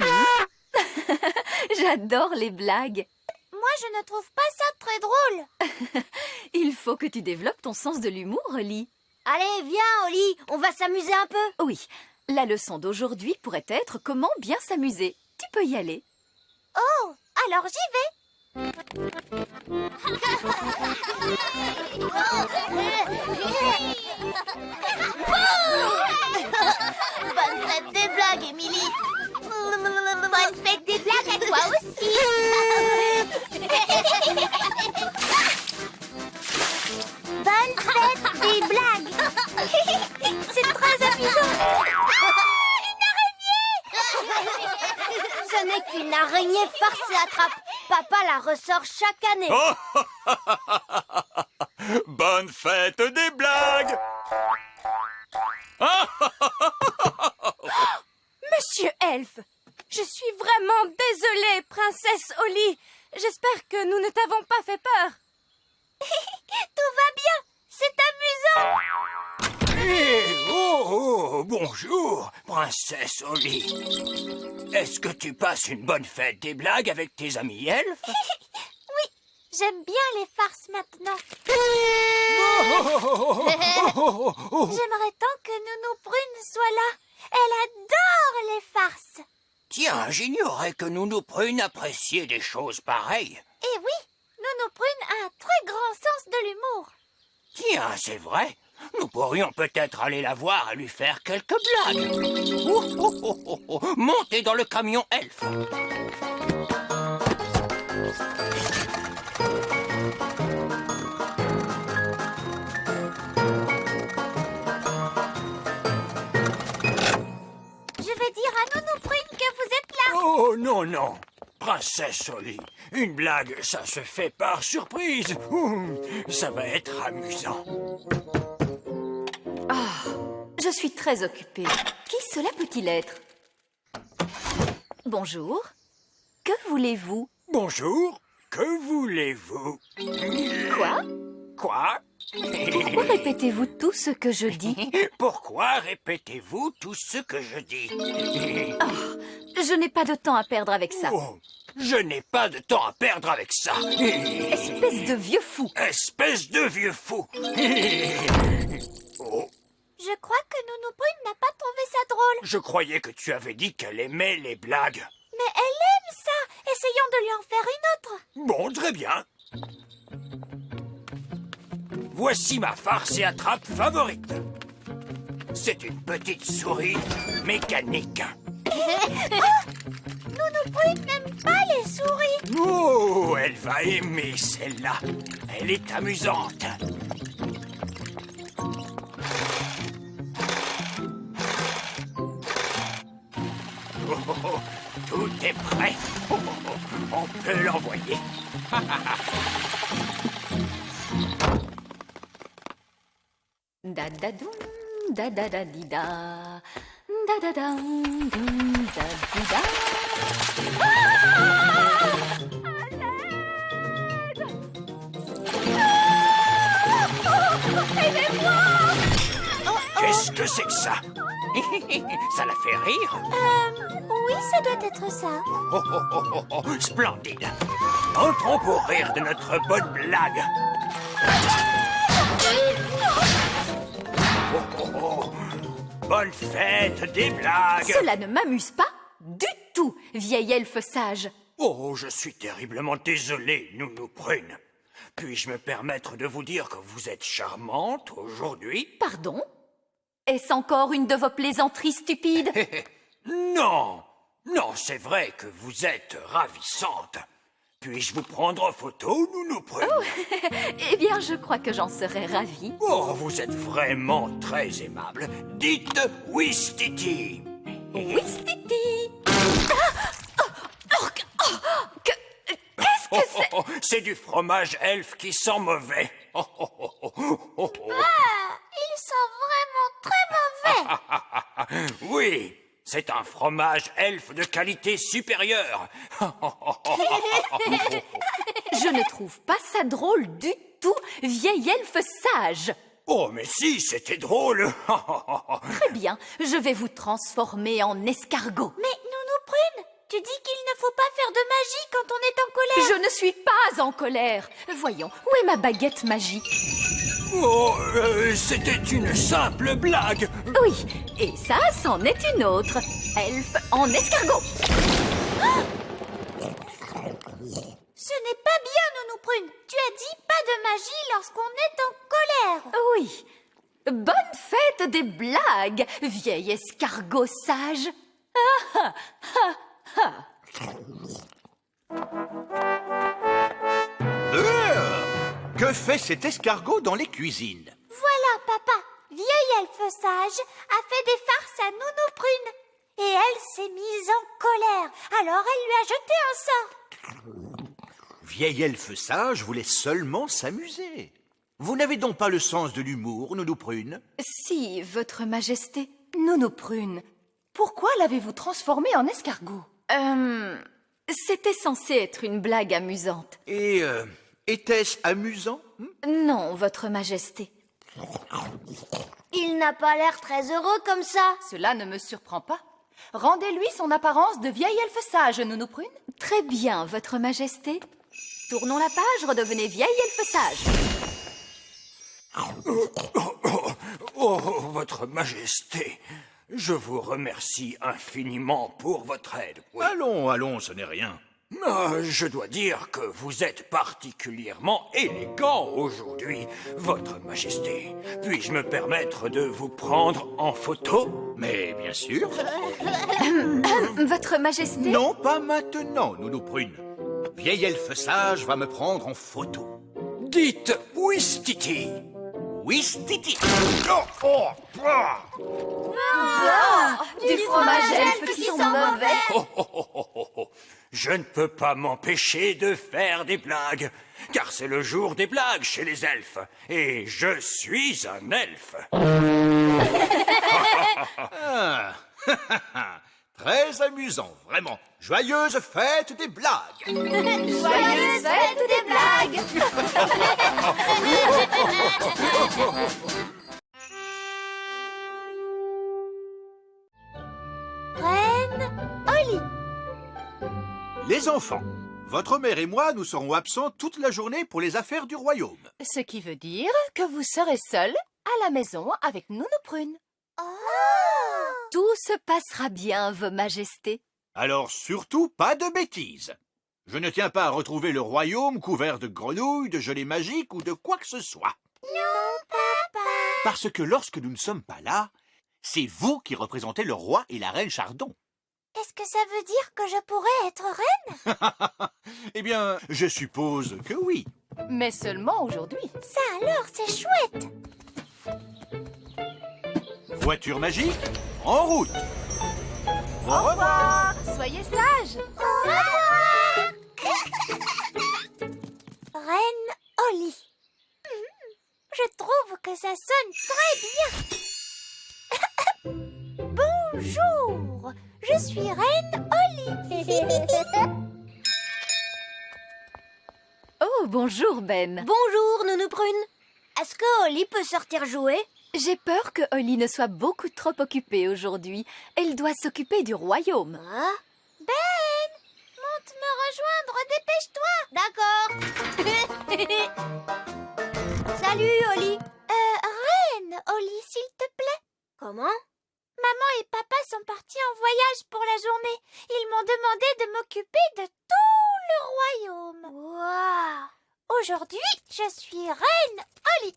J'adore les blagues.
Moi, je ne trouve pas ça très drôle.
Il faut que tu développes ton sens de l'humour, Oli.
Allez, viens, Oli, on va s'amuser un peu.
Oui, la leçon d'aujourd'hui pourrait être comment bien s'amuser. Tu peux y aller.
Oh, alors j'y vais.
Bonne fête des blagues, Émilie.
Bonne fête des blagues à toi aussi. Bonne fête des blagues. C'est très amusant. Une araignée.
Ce n'est qu'une araignée farce et attrape. Papa la ressort chaque année.
Bonne fête des blagues.
Monsieur Elfe, je suis vraiment désolée, princesse Oli. J'espère que nous ne t'avons pas fait peur.
Tout va bien. C'est amusant.
Oh, bonjour, princesse Oli. Est-ce que tu passes une bonne fête des blagues avec tes amis elfes?
Oui, j'aime bien les farces maintenant. J'aimerais tant que Nounou Prune soit là. Elle adore les farces.
Tiens, j'ignorais que Nounou Prune appréciait des choses pareilles.
Et oui, Nounou Prune a un très grand sens de l'humour.
Tiens, c'est vrai. Nous pourrions peut-être aller la voir et lui faire quelques blagues. Montez dans le camion elfe.
Je vais dire à Nounou Prune que vous êtes là.
Oh, non, non. Princesse Oli, une blague, ça se fait par surprise. Ça va être amusant.
Je suis très occupée. Qui cela peut-il être? Bonjour. Que voulez-vous?
Bonjour. Que voulez-vous?
Quoi?
Quoi?
Pourquoi répétez-vous tout ce que je dis?
Pourquoi répétez-vous tout ce que je dis?
Je n'ai pas de temps à perdre avec ça.
Oh, je n'ai pas de temps à perdre avec ça.
Espèce de vieux fou.
Espèce de vieux fou. Oh,
Je crois que Nounou Prune n'a pas trouvé ça drôle.
je croyais que tu avais dit qu'elle aimait les blagues.
Mais elle aime ça. Essayons de lui en faire une autre.
Bon, très bien. Voici ma farce et attrape favorite. C'est une petite souris mécanique.
Nounou Prune n'aime pas les souris.
Oh, elle va aimer celle-là. Elle est amusante. Oh, oh, oh, tout est prêt. Oh, oh, oh, on peut l'envoyer.
Da da doum, da da da di da, da da dam, doum, da di da.
Qu'est-ce que c'est que ça? Ça la fait rire?
Oui, ça doit être ça.
Oh, oh, oh, oh, oh, splendide. Entrons pour rire de notre bonne blague. Oh, oh, oh. Bonne fête des blagues.
Cela ne m'amuse pas du tout, vieil elfe sage.
Oh, je suis terriblement désolé, Nounou Prune. Puis-je me permettre de vous dire que vous êtes charmante aujourd'hui?
Pardon? Est-ce encore une de vos plaisanteries stupides?
Non, non, c'est vrai que vous êtes ravissante. Puis-je vous prendre en photo, Nounou Prune?
Eh bien, je crois que j'en serais ravie.
Oh, vous êtes vraiment très aimable. Dites Ouistiti.
Ouistiti. Qu'est-ce que c'est?
Oh, c'est du fromage elfe qui sent mauvais. Oh, oh, oh, oh, oh, oh.
Il sent vraiment très mauvais.
Oui, c'est un fromage elfe de qualité supérieure.
Je ne trouve pas ça drôle du tout, vieil elfe sage.
Oh, mais si, c'était drôle.
Très bien, je vais vous transformer en escargot.
Mais Nounou Prune, tu dis qu'il ne faut pas faire de magie quand on est en colère.
Je ne suis pas en colère. Voyons, où est ma baguette magique?
Oh, c'était une simple blague.
Oui, et ça, c'en est une autre. Elfe en escargot.
Ce n'est pas bien, Nounou Prune. Tu as dit pas de magie lorsqu'on est en colère.
Oui. Bonne fête des blagues, vieil escargot sage. Ah, ah, ah,
Que fait cet escargot dans les cuisines?
Voilà, papa. Vieil elfe sage a fait des farces à Nounou Prune. Et elle s'est mise en colère. Alors elle lui a jeté un sort.
Vieil elfe sage voulait seulement s'amuser. Vous n'avez donc pas le sens de l'humour, Nounou Prune?
Si, votre majesté. Nounou Prune, pourquoi l'avez-vous transformé en escargot? C'était censé être une blague amusante.
Et était-ce amusant?
Non, votre majesté.
Il n'a pas l'air très heureux comme ça.
Cela ne me surprend pas. Rendez-lui son apparence de vieil elfe sage, Nounou Prune. Très bien, votre majesté. Tournons la page, redevenez vieil elfe sage.
Oh, votre majesté, je vous remercie infiniment pour votre aide. Oui.
Allons, allons, ce n'est rien.
Je dois dire que vous êtes particulièrement élégant aujourd'hui, votre majesté. Puis-je me permettre de vous prendre en photo?
Mais bien sûr.
Votre majesté?
Non, pas maintenant, Nounou Prune. Vieil elfe sage va me prendre en photo.
Dites Ouistiti.
Ouistiti.
Du fromage elfe qui sent mauvais.
Oh. Je ne peux pas m'empêcher de faire des blagues, car c'est le jour des blagues chez les elfes, et je suis un elfe.
Ah. Très amusant, vraiment. Joyeuse fête des blagues.
Joyeuse fête des blagues.
Reine Holly.
Les enfants, votre mère et moi, nous serons absents toute la journée pour les affaires du royaume.
Ce qui veut dire que vous serez seul à la maison avec Nounou Prune. Tout se passera bien, Vos Majestés.
Alors surtout, pas de bêtises. Je ne tiens pas à retrouver le royaume couvert de grenouilles, de gelées magiques ou de quoi que ce soit.
Non, papa.
Parce que lorsque nous ne sommes pas là, c'est vous qui représentez le roi et la reine Chardon.
Est-ce que ça veut dire que je pourrais être reine?
Eh bien, je suppose que oui.
Mais seulement aujourd'hui.
Ça alors, c'est chouette.
Voiture magique, en route. Au
Au
revoir.
revoir. Soyez sages.
Au revoir. Reine Holly. Je trouve que ça sonne très bien. Bonjour, je suis Reine Holly.
Oh, bonjour, Ben.
Bonjour, Nounou Prune. Est-ce que Holly peut sortir jouer?
J'ai peur que Holly ne soit beaucoup trop occupée aujourd'hui. Elle doit s'occuper du royaume.
Ben, monte me rejoindre, dépêche-toi.
D'accord. Salut, Holly.
Reine Holly, s'il te plaît.
Comment?
Maman et papa sont partis en voyage pour la journée. Ils m'ont demandé de m'occuper de tout le royaume.
Waouh.
Aujourd'hui, je suis Reine Holly.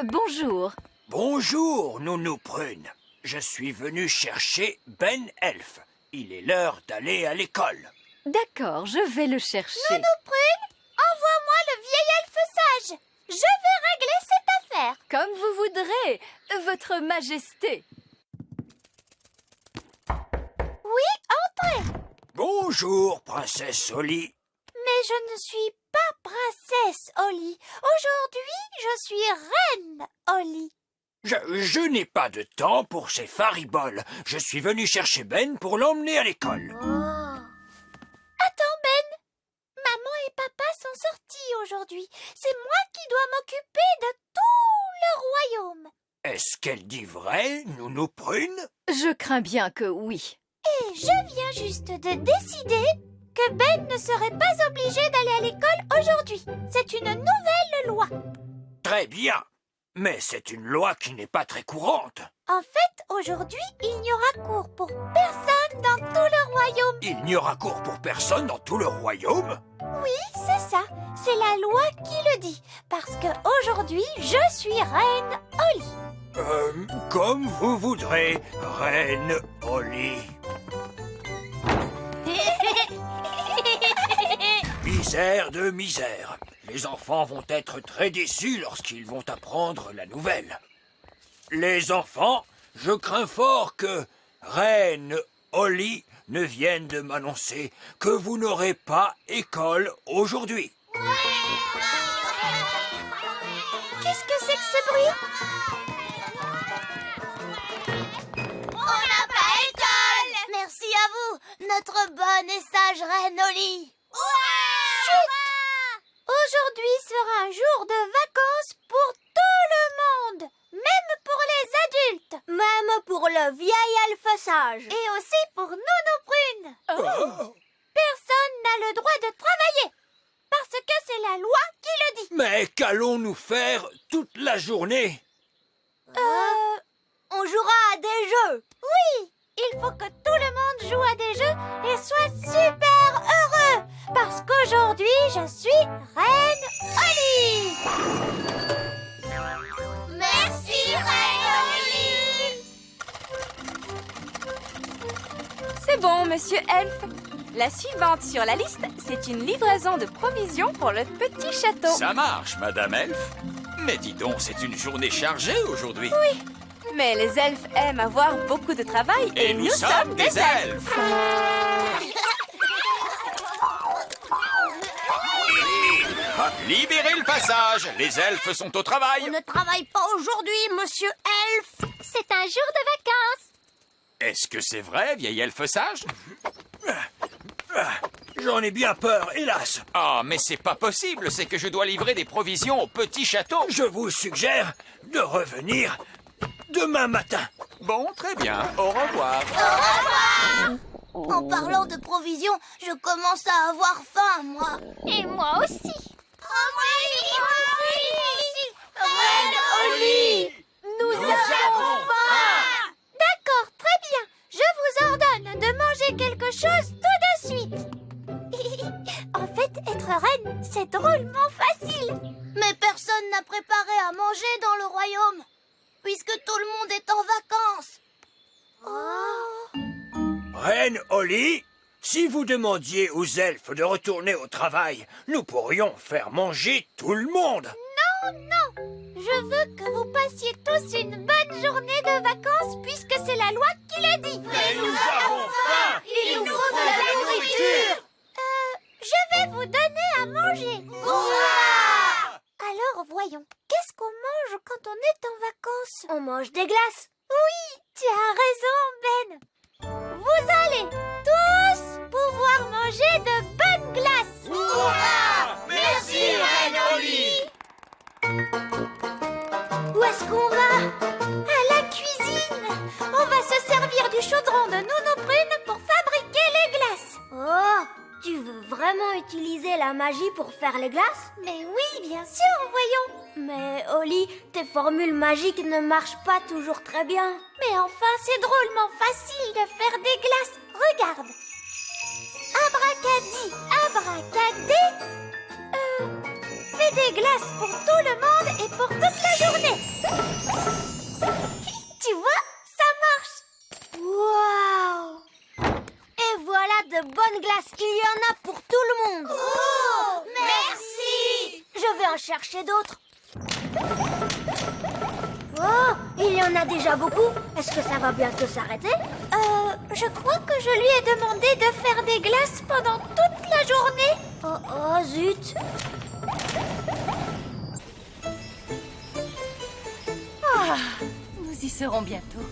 Bonjour.
Bonjour, Nounou Prune. Je suis venu chercher Ben Elf. Il est l'heure d'aller à l'école.
D'accord, je vais le chercher.
Nounou Prune, envoie-moi le vieil elfe sage. Je vais régler cette affaire.
Comme vous voudrez, Votre Majesté.
Oui, entrez.
Bonjour, princesse Holly.
Mais je ne suis pas princesse Holly. Aujourd'hui, je suis Reine Holly.
Je n'ai pas de temps pour ces fariboles. Je suis venu chercher Ben pour l'emmener à l'école.
Attends, Ben. Maman et papa sont sortis aujourd'hui. C'est moi qui dois m'occuper de tout le royaume.
Est-ce qu'elle dit vrai, Nounou Prune?
Je crains bien que oui.
Et je viens juste de décider que Ben ne serait pas obligé d'aller à l'école aujourd'hui. C'est une nouvelle loi.
Très bien. Mais c'est une loi qui n'est pas très courante.
En fait, aujourd'hui, il n'y aura cours pour personne dans tout le royaume.
Il n'y aura cours pour personne dans tout le royaume?
Oui, c'est ça. C'est la loi qui le dit. Parce que aujourd'hui, je suis Reine Holly.
Comme vous voudrez, Reine Holly. Misère de misère. Les enfants vont être très déçus lorsqu'ils vont apprendre la nouvelle. Les enfants, je crains fort que Reine Holly ne vienne de m'annoncer que vous n'aurez pas école aujourd'hui.
Qu'est-ce que c'est que ce bruit? On n'a pas école! Merci à vous, notre bonne et sage Reine Holly. Chut! Aujourd'hui sera un jour de vacances pour tout le monde, même pour les adultes.
Même pour le vieil elfe sage.
Et aussi pour Nounou Prune. Personne n'a le droit de travailler, parce que c'est la loi qui le dit.
Mais qu'allons-nous faire toute la journée?
On jouera à des jeux.
Oui, il faut que tout le monde joue à des jeux et soit super heureux. Parce qu'aujourd'hui, je suis Reine Holly. Merci, Reine Holly.
C'est bon, monsieur Elf. La suivante sur la liste, c'est une livraison de provisions pour le petit château.
Ça marche, Madame Elf. Mais dis donc, c'est une journée chargée aujourd'hui.
Oui, mais les elfes aiment avoir beaucoup de travail
Et nous sommes des elfes. Libérez le passage. Les elfes sont au travail.
On ne travaille pas aujourd'hui, monsieur Elf.
c'est un jour de vacances.
Est-ce que c'est vrai, vieil elfe sage?
J'en ai bien peur, hélas.
Ah, mais c'est pas possible, c'est que je dois livrer des provisions au petit château.
Je vous suggère de revenir demain matin.
Bon, très bien, au revoir.
En parlant de provisions, je commence à avoir faim, moi.
Et moi aussi.
Reine Holly, nous avons faim.
D'accord, très bien. Je vous ordonne de manger quelque chose tout de suite. En fait, être reine, c'est drôlement facile.
Mais personne n'a préparé à manger dans le royaume, puisque tout le monde est en vacances.
Reine Holly, si vous demandiez aux elfes de retourner au travail, nous pourrions faire manger tout le monde.
Non, je veux que vous passiez tous une bonne journée de vacances puisque c'est la loi qui le dit.
Mais nous avons faim. Il nous faut de la nourriture.
Je vais vous donner à manger.
Hurrah!
Alors voyons, qu'est-ce qu'on mange quand on est en vacances?
On mange des glaces.
Oui, tu as raison, Ben. Vous allez tous pouvoir manger de bonnes glaces.
Hurrah! Merci, Reine Holly.
Où est-ce qu'on va? À la cuisine. On va se servir du chaudron de Nounou Prune pour fabriquer les glaces.
Oh, tu veux vraiment utiliser la magie pour faire les glaces?
Mais oui, bien sûr, voyons.
Mais Holly, tes formules magiques ne marchent pas toujours très bien.
Mais enfin, c'est drôlement facile de faire des glaces. Regarde. Abracadi, abracadé. Fais des glaces pour tout le monde et pour toute la journée. Tu vois, ça marche.
Waouh! Et voilà de bonnes glaces. Il y en a pour tout le monde.
Oh,
merci! Je vais en chercher d'autres. Oh, il y en a déjà beaucoup. Est-ce que ça va bientôt s'arrêter?
Je crois que je lui ai demandé de faire des glaces pendant toute la journée.
Oh, zut!
Nous y serons bientôt.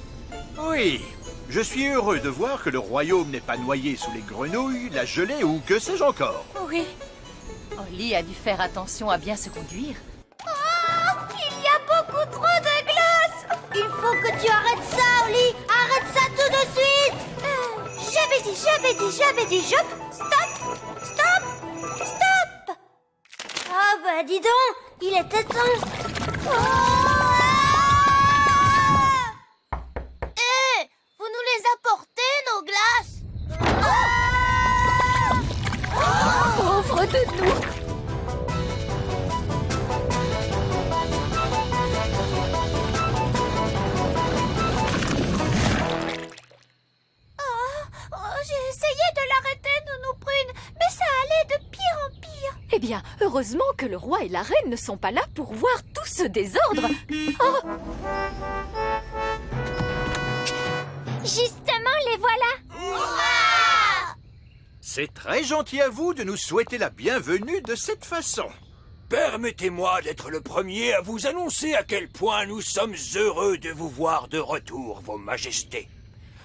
Oui, je suis heureux de voir que le royaume n'est pas noyé sous les grenouilles, la gelée ou que sais-je encore.
Oui. Holly a dû faire attention à bien se conduire.
Oh, il y a beaucoup trop de glace.
Il faut que tu arrêtes ça, Holly. Arrête ça tout de suite.
J'avais dit, stop, stop, stop.
Ah bah dis donc, il était temps.
Vous nous les apportez, nos glaces?
Pauvre de nous!
J'ai essayé de l'arrêter, Nounou Prune, mais ça allait de pire en pire.
Eh bien, heureusement que le roi et la reine ne sont pas là pour voir tout ce désordre. Oh,
Justement, les voilà.
C'est très gentil à vous de nous souhaiter la bienvenue de cette façon.
Permettez-moi d'être le premier à vous annoncer à quel point nous sommes heureux de vous voir de retour, Vos Majestés.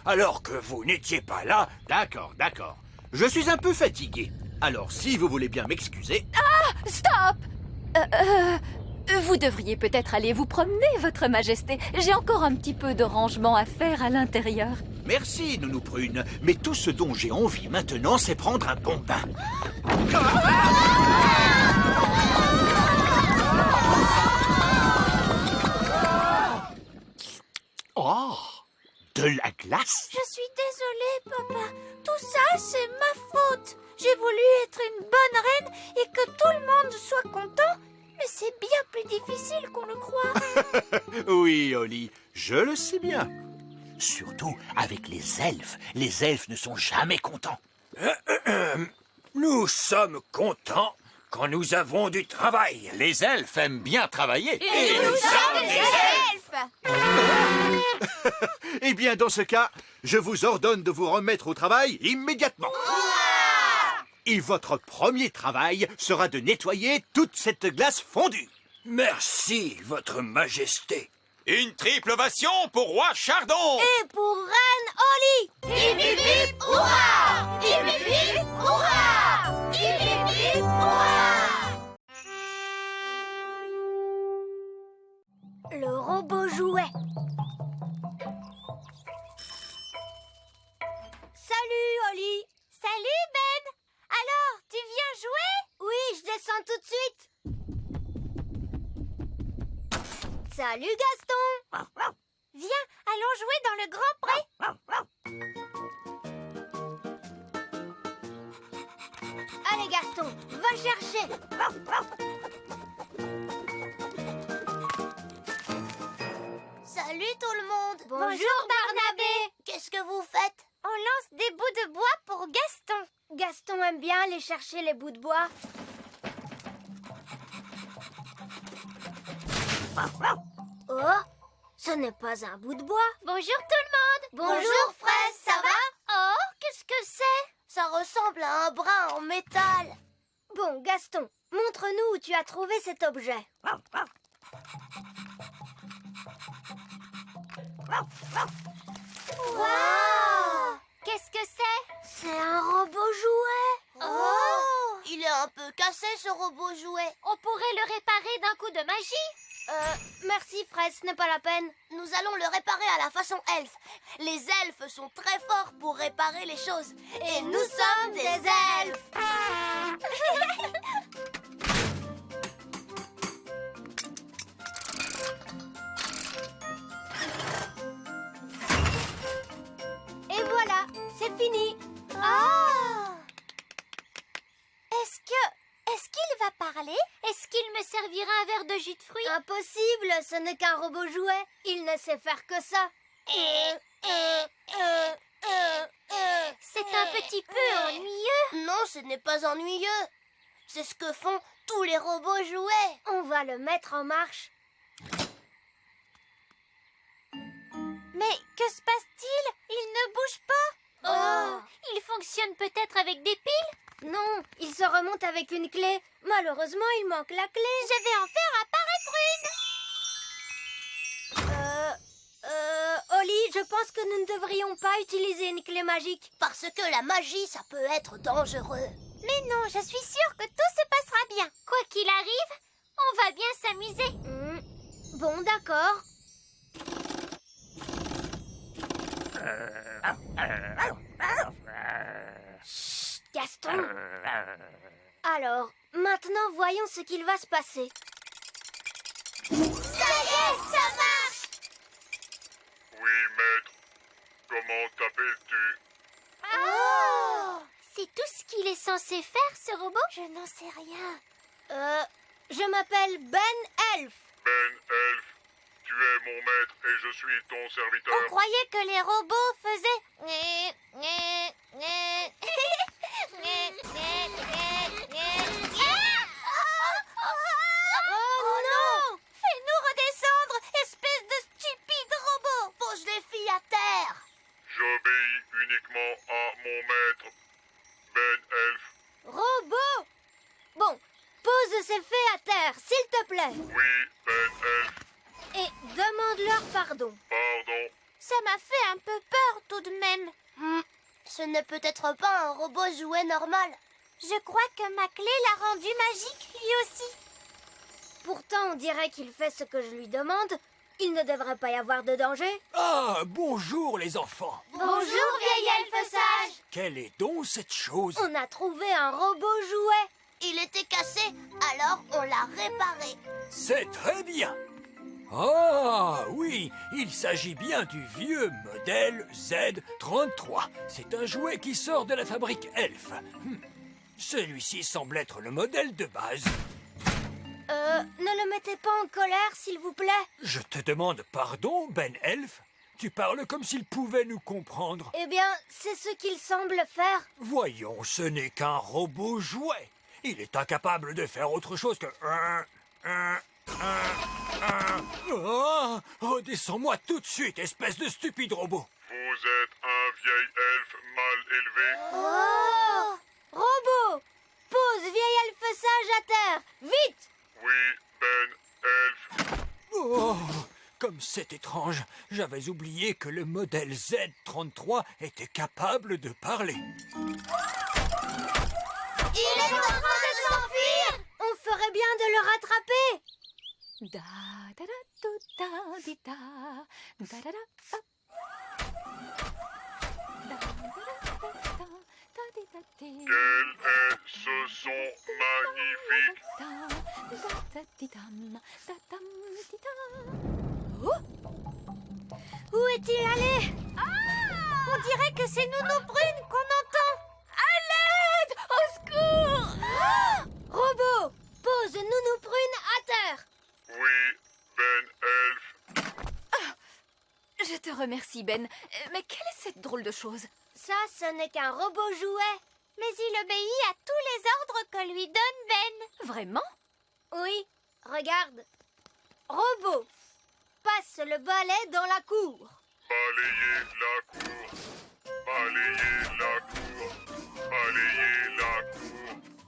Alors que vous n'étiez pas là...
D'accord. Je suis un peu fatigué. Alors, si vous voulez bien m'excuser...
stop! Vous devriez peut-être aller vous promener, Votre Majesté. J'ai encore un petit peu de rangement à faire à l'intérieur.
Merci, Nounou Prune, mais tout ce dont j'ai envie maintenant, c'est prendre un bon bain. Oh, de la glace?
Je suis désolée, papa. Tout ça, c'est ma faute. J'ai voulu être une bonne reine et que tout le monde soit content. Mais c'est bien plus difficile qu'on le croit.
Oui, Holly, je le sais bien.
Surtout avec les elfes. Les elfes ne sont jamais contents.
Nous sommes contents quand nous avons du travail.
Les elfes aiment bien travailler.
Et nous sommes des elfes.
Eh bien, dans ce cas, je vous ordonne de vous remettre au travail immédiatement. Et votre premier travail sera de nettoyer toute cette glace fondue.
Merci, Votre Majesté.
Une triple ovation pour Roi Chardon.
Et pour Reine Oli.
Hip hip hip, hurrah! Hip hip hip, hurrah! Hip hip hip, hurrah!
Le robot jouet. Salut, Oli.
Salut, Ben! Alors, tu viens jouer?
Oui, je descends tout de suite. Salut, Gaston.
Viens, allons jouer dans le grand pré.
Allez, Gaston, va chercher.
Salut tout le monde.
Bonjour, Barnabé.
Qu'est-ce que vous faites? On lance des bouts de bois pour Gaston.
Gaston aime bien aller chercher les bouts de bois. Oh, ce n'est pas un bout de bois.
Bonjour tout le monde.
Bonjour, Fraise, ça va?
Oh, qu'est-ce que c'est?
Ça ressemble à un bras en métal. Bon, Gaston, montre-nous où tu as trouvé cet objet.
Wow! Qu'est-ce que c'est?
C'est un robot jouet.
Oh!
Il est un peu cassé, ce robot jouet.
On pourrait le réparer d'un coup de magie?
Merci, Fraise, ce n'est pas la peine. Nous allons le réparer à la façon elfe. Les elfes sont très forts pour réparer les choses. Et nous sommes des elfes. Et voilà, c'est fini.
Oh! Est-ce qu'il va parler? Est-ce qu'il me servira un verre de jus de fruits?
Impossible, ce n'est qu'un robot jouet. Il ne sait faire que ça.
C'est un petit peu ennuyeux.
Non, ce n'est pas ennuyeux. C'est ce que font tous les robots jouets. On va le mettre en marche.
Mais que se passe-t-il? Il ne bouge pas. Oh! Il fonctionne peut-être avec des piles?
Non, il se remonte avec une clé. Malheureusement, il manque la clé.
Je vais en faire apparaître une.
Oli, je pense que nous ne devrions pas utiliser une clé magique. Parce que la magie, ça peut être dangereux.
Mais non, je suis sûre que tout se passera bien. Quoi qu'il arrive, on va bien s'amuser.
Bon, d'accord. Chut, Gaston. Alors, maintenant, voyons ce qu'il va se passer.
Ça y est, ça marche!
Oui, maître. Comment t'appelles-tu?
Oh! C'est tout ce qu'il est censé faire, ce robot? Je n'en sais rien.
Je m'appelle Ben Elf.
Ben Elf, tu es mon maître et je suis ton serviteur.
On croyait que les robots faisaient...
Oh non!
Fais-nous redescendre, espèce de stupide robot!
Pose les filles à terre.
J'obéis uniquement à mon maître, Ben Elf.
Robot! Bon, pose ces fées à terre, s'il te plaît.
Oui, Ben Elf.
Et demande-leur pardon.
Pardon.
Ça m'a fait un peu peur tout de même.
Ce n'est peut-être pas un robot jouet normal.
Je crois que ma clé l'a rendu magique, lui aussi.
Pourtant, on dirait qu'il fait ce que je lui demande. Il ne devrait pas y avoir de danger.
Ah, bonjour les enfants.
Bonjour, vieil elfe sage.
Quelle est donc cette chose?
On a trouvé un robot jouet. Il était cassé, alors on l'a réparé.
C'est très bien. Ah, oui, il s'agit bien du vieux modèle Z33. C'est un jouet qui sort de la fabrique Elf. Celui-ci semble être le modèle de base.
Ne le mettez pas en colère, s'il vous plaît.
Je te demande pardon, Ben Elf. Tu parles comme s'il pouvait nous comprendre.
Eh bien, c'est ce qu'il semble faire.
Voyons, ce n'est qu'un robot jouet. Il est incapable de faire autre chose que... Oh, redescends-moi tout de suite, espèce de stupide robot.
Vous êtes un vieil elfe mal élevé.
Oh! Robot! Pose vieil elfe sage à terre! Vite!
Oui, Ben Elf.
Oh, Comme c'est étrange, j'avais oublié que le modèle Z33 était capable de parler.
Il est en train de s'enfuir! On ferait bien de le rattraper!
Da da da do, da di da da da da da. Da, da, da, da, da, da, di, da, di.
Quel est ce son magnifique?
Da, da, da, di, dam, da, dam, di, da. Oh!
Où est-il allé? On dirait que c'est Nounou Brune qu'on entend!
À l'aide! Au secours!
Robot, pose Nounou Brune à terre!
Oui, Ben Elf.
Je te remercie, Ben. Mais quelle est cette drôle de chose?
Ça, ce n'est qu'un robot jouet. Mais il obéit à tous les ordres que lui donne Ben.
Vraiment?
Oui, regarde. Robot, passe le balai dans la cour.
Balayez la cour. Balayez la cour. Balayez la cour.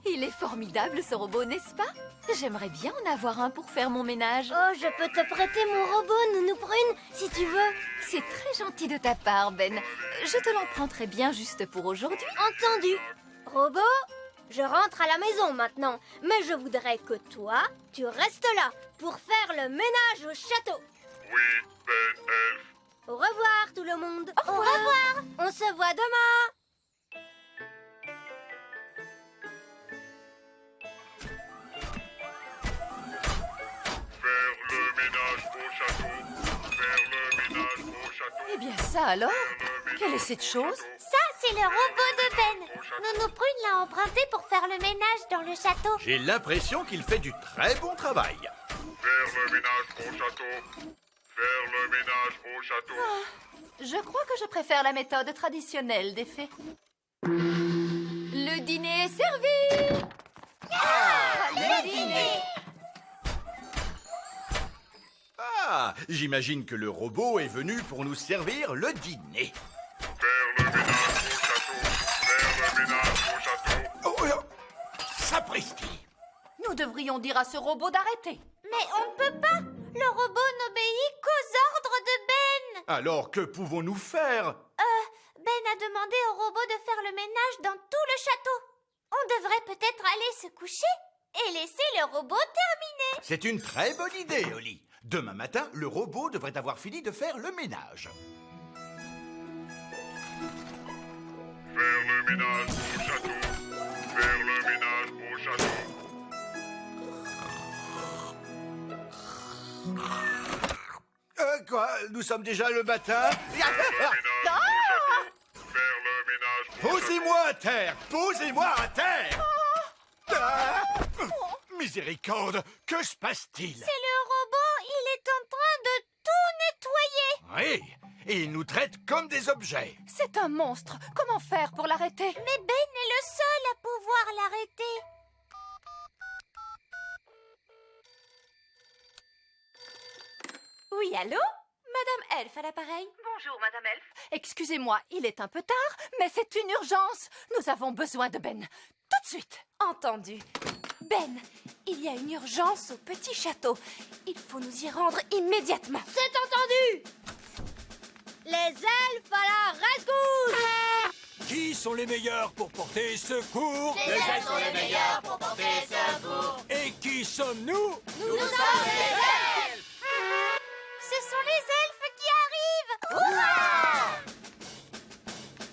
Il est formidable, ce robot, n'est-ce pas? J'aimerais bien en avoir un pour faire mon ménage.
Oh, je peux te prêter mon robot, Nounou Brune, si tu veux.
C'est très gentil de ta part, Ben. Je te l'emprunterai bien juste pour aujourd'hui.
Entendu. Robot, je rentre à la maison maintenant. Mais je voudrais que toi, tu restes là pour faire le ménage au château.
Oui, Ben Elf.
Au revoir tout le monde. Au revoir. On se voit demain.
Faire le ménage au château. Faire le ménage au château.
Eh bien ça alors? Quelle est cette chose?
Ça, c'est le robot de Ben. Nounou Brune l'a emprunté pour faire le ménage dans le château.
J'ai l'impression qu'il fait du très bon travail.
Faire le ménage au château. Faire le ménage au château.
Je crois que je préfère la méthode traditionnelle des fées. Le dîner est servi!
Le dîner!
Ah, j'imagine que le robot est venu pour nous servir le dîner.
Faire le ménage au château. Faire le ménage au château.
Oh, sapristi!
Nous devrions dire à ce robot d'arrêter.
Mais on ne peut pas. Le robot n'obéit qu'aux ordres de Ben.
Alors que pouvons-nous faire?
Ben a demandé au robot de faire le ménage dans tout le château. On devrait peut-être aller se coucher et laisser le robot terminer.
C'est une très bonne idée, Oli. Demain matin, le robot devrait avoir fini de faire le ménage.
Faire le ménage au château. Faire le ménage au château.
Quoi? Nous sommes déjà le matin?
Faire le ménage au château.
Posez-moi à terre! Posez-moi à terre! Ah! Miséricorde! Que se passe-t-il?
C'est le robot, il est en train de tout nettoyer.
Oui, et il nous traite comme des objets.
C'est un monstre. Comment faire pour l'arrêter?
Mais Ben est le seul à pouvoir l'arrêter.
Oui, allô? Madame Elf à l'appareil? Bonjour, Madame Elf. Excusez-moi, il est un peu tard, mais c'est une urgence. Nous avons besoin de Ben. Tout de suite. Entendu. Ben, il y a une urgence au petit château. Il faut nous y rendre immédiatement.
C'est entendu. Les elfes à la rescousse.
Qui sont les meilleurs pour porter secours?
Les elfes sont les meilleurs pour porter secours.
Et qui sommes-nous?
Nous sommes les elfes.
Ce sont les elfes qui arrivent.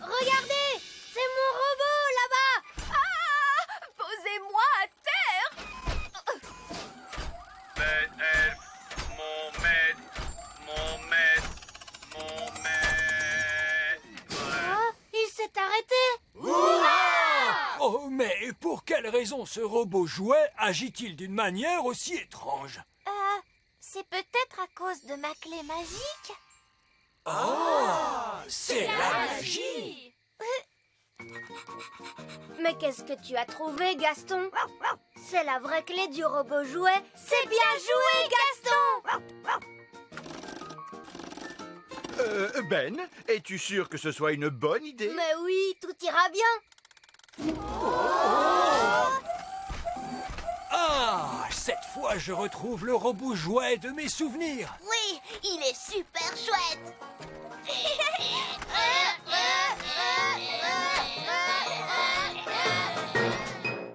Regardez, c'est mon robot là-bas.
Ah! Posez-moi à terre!
Ben Elf, mon maître, mon maître, mon maître.
Oh, il s'est arrêté.
Oh, mais pour quelle raison ce robot jouet agit-il d'une manière aussi étrange?
C'est peut-être à cause de ma clé magique.
Oh, c'est la magie!
Mais qu'est-ce que tu as trouvé, Gaston? C'est la vraie clé du robot jouet. C'est bien joué, Gaston!
Ben, es-tu sûr que ce soit une bonne idée?
Mais oui, tout ira bien.
Ah, cette fois je retrouve le robot jouet de mes souvenirs.
Oui, Il est super chouette.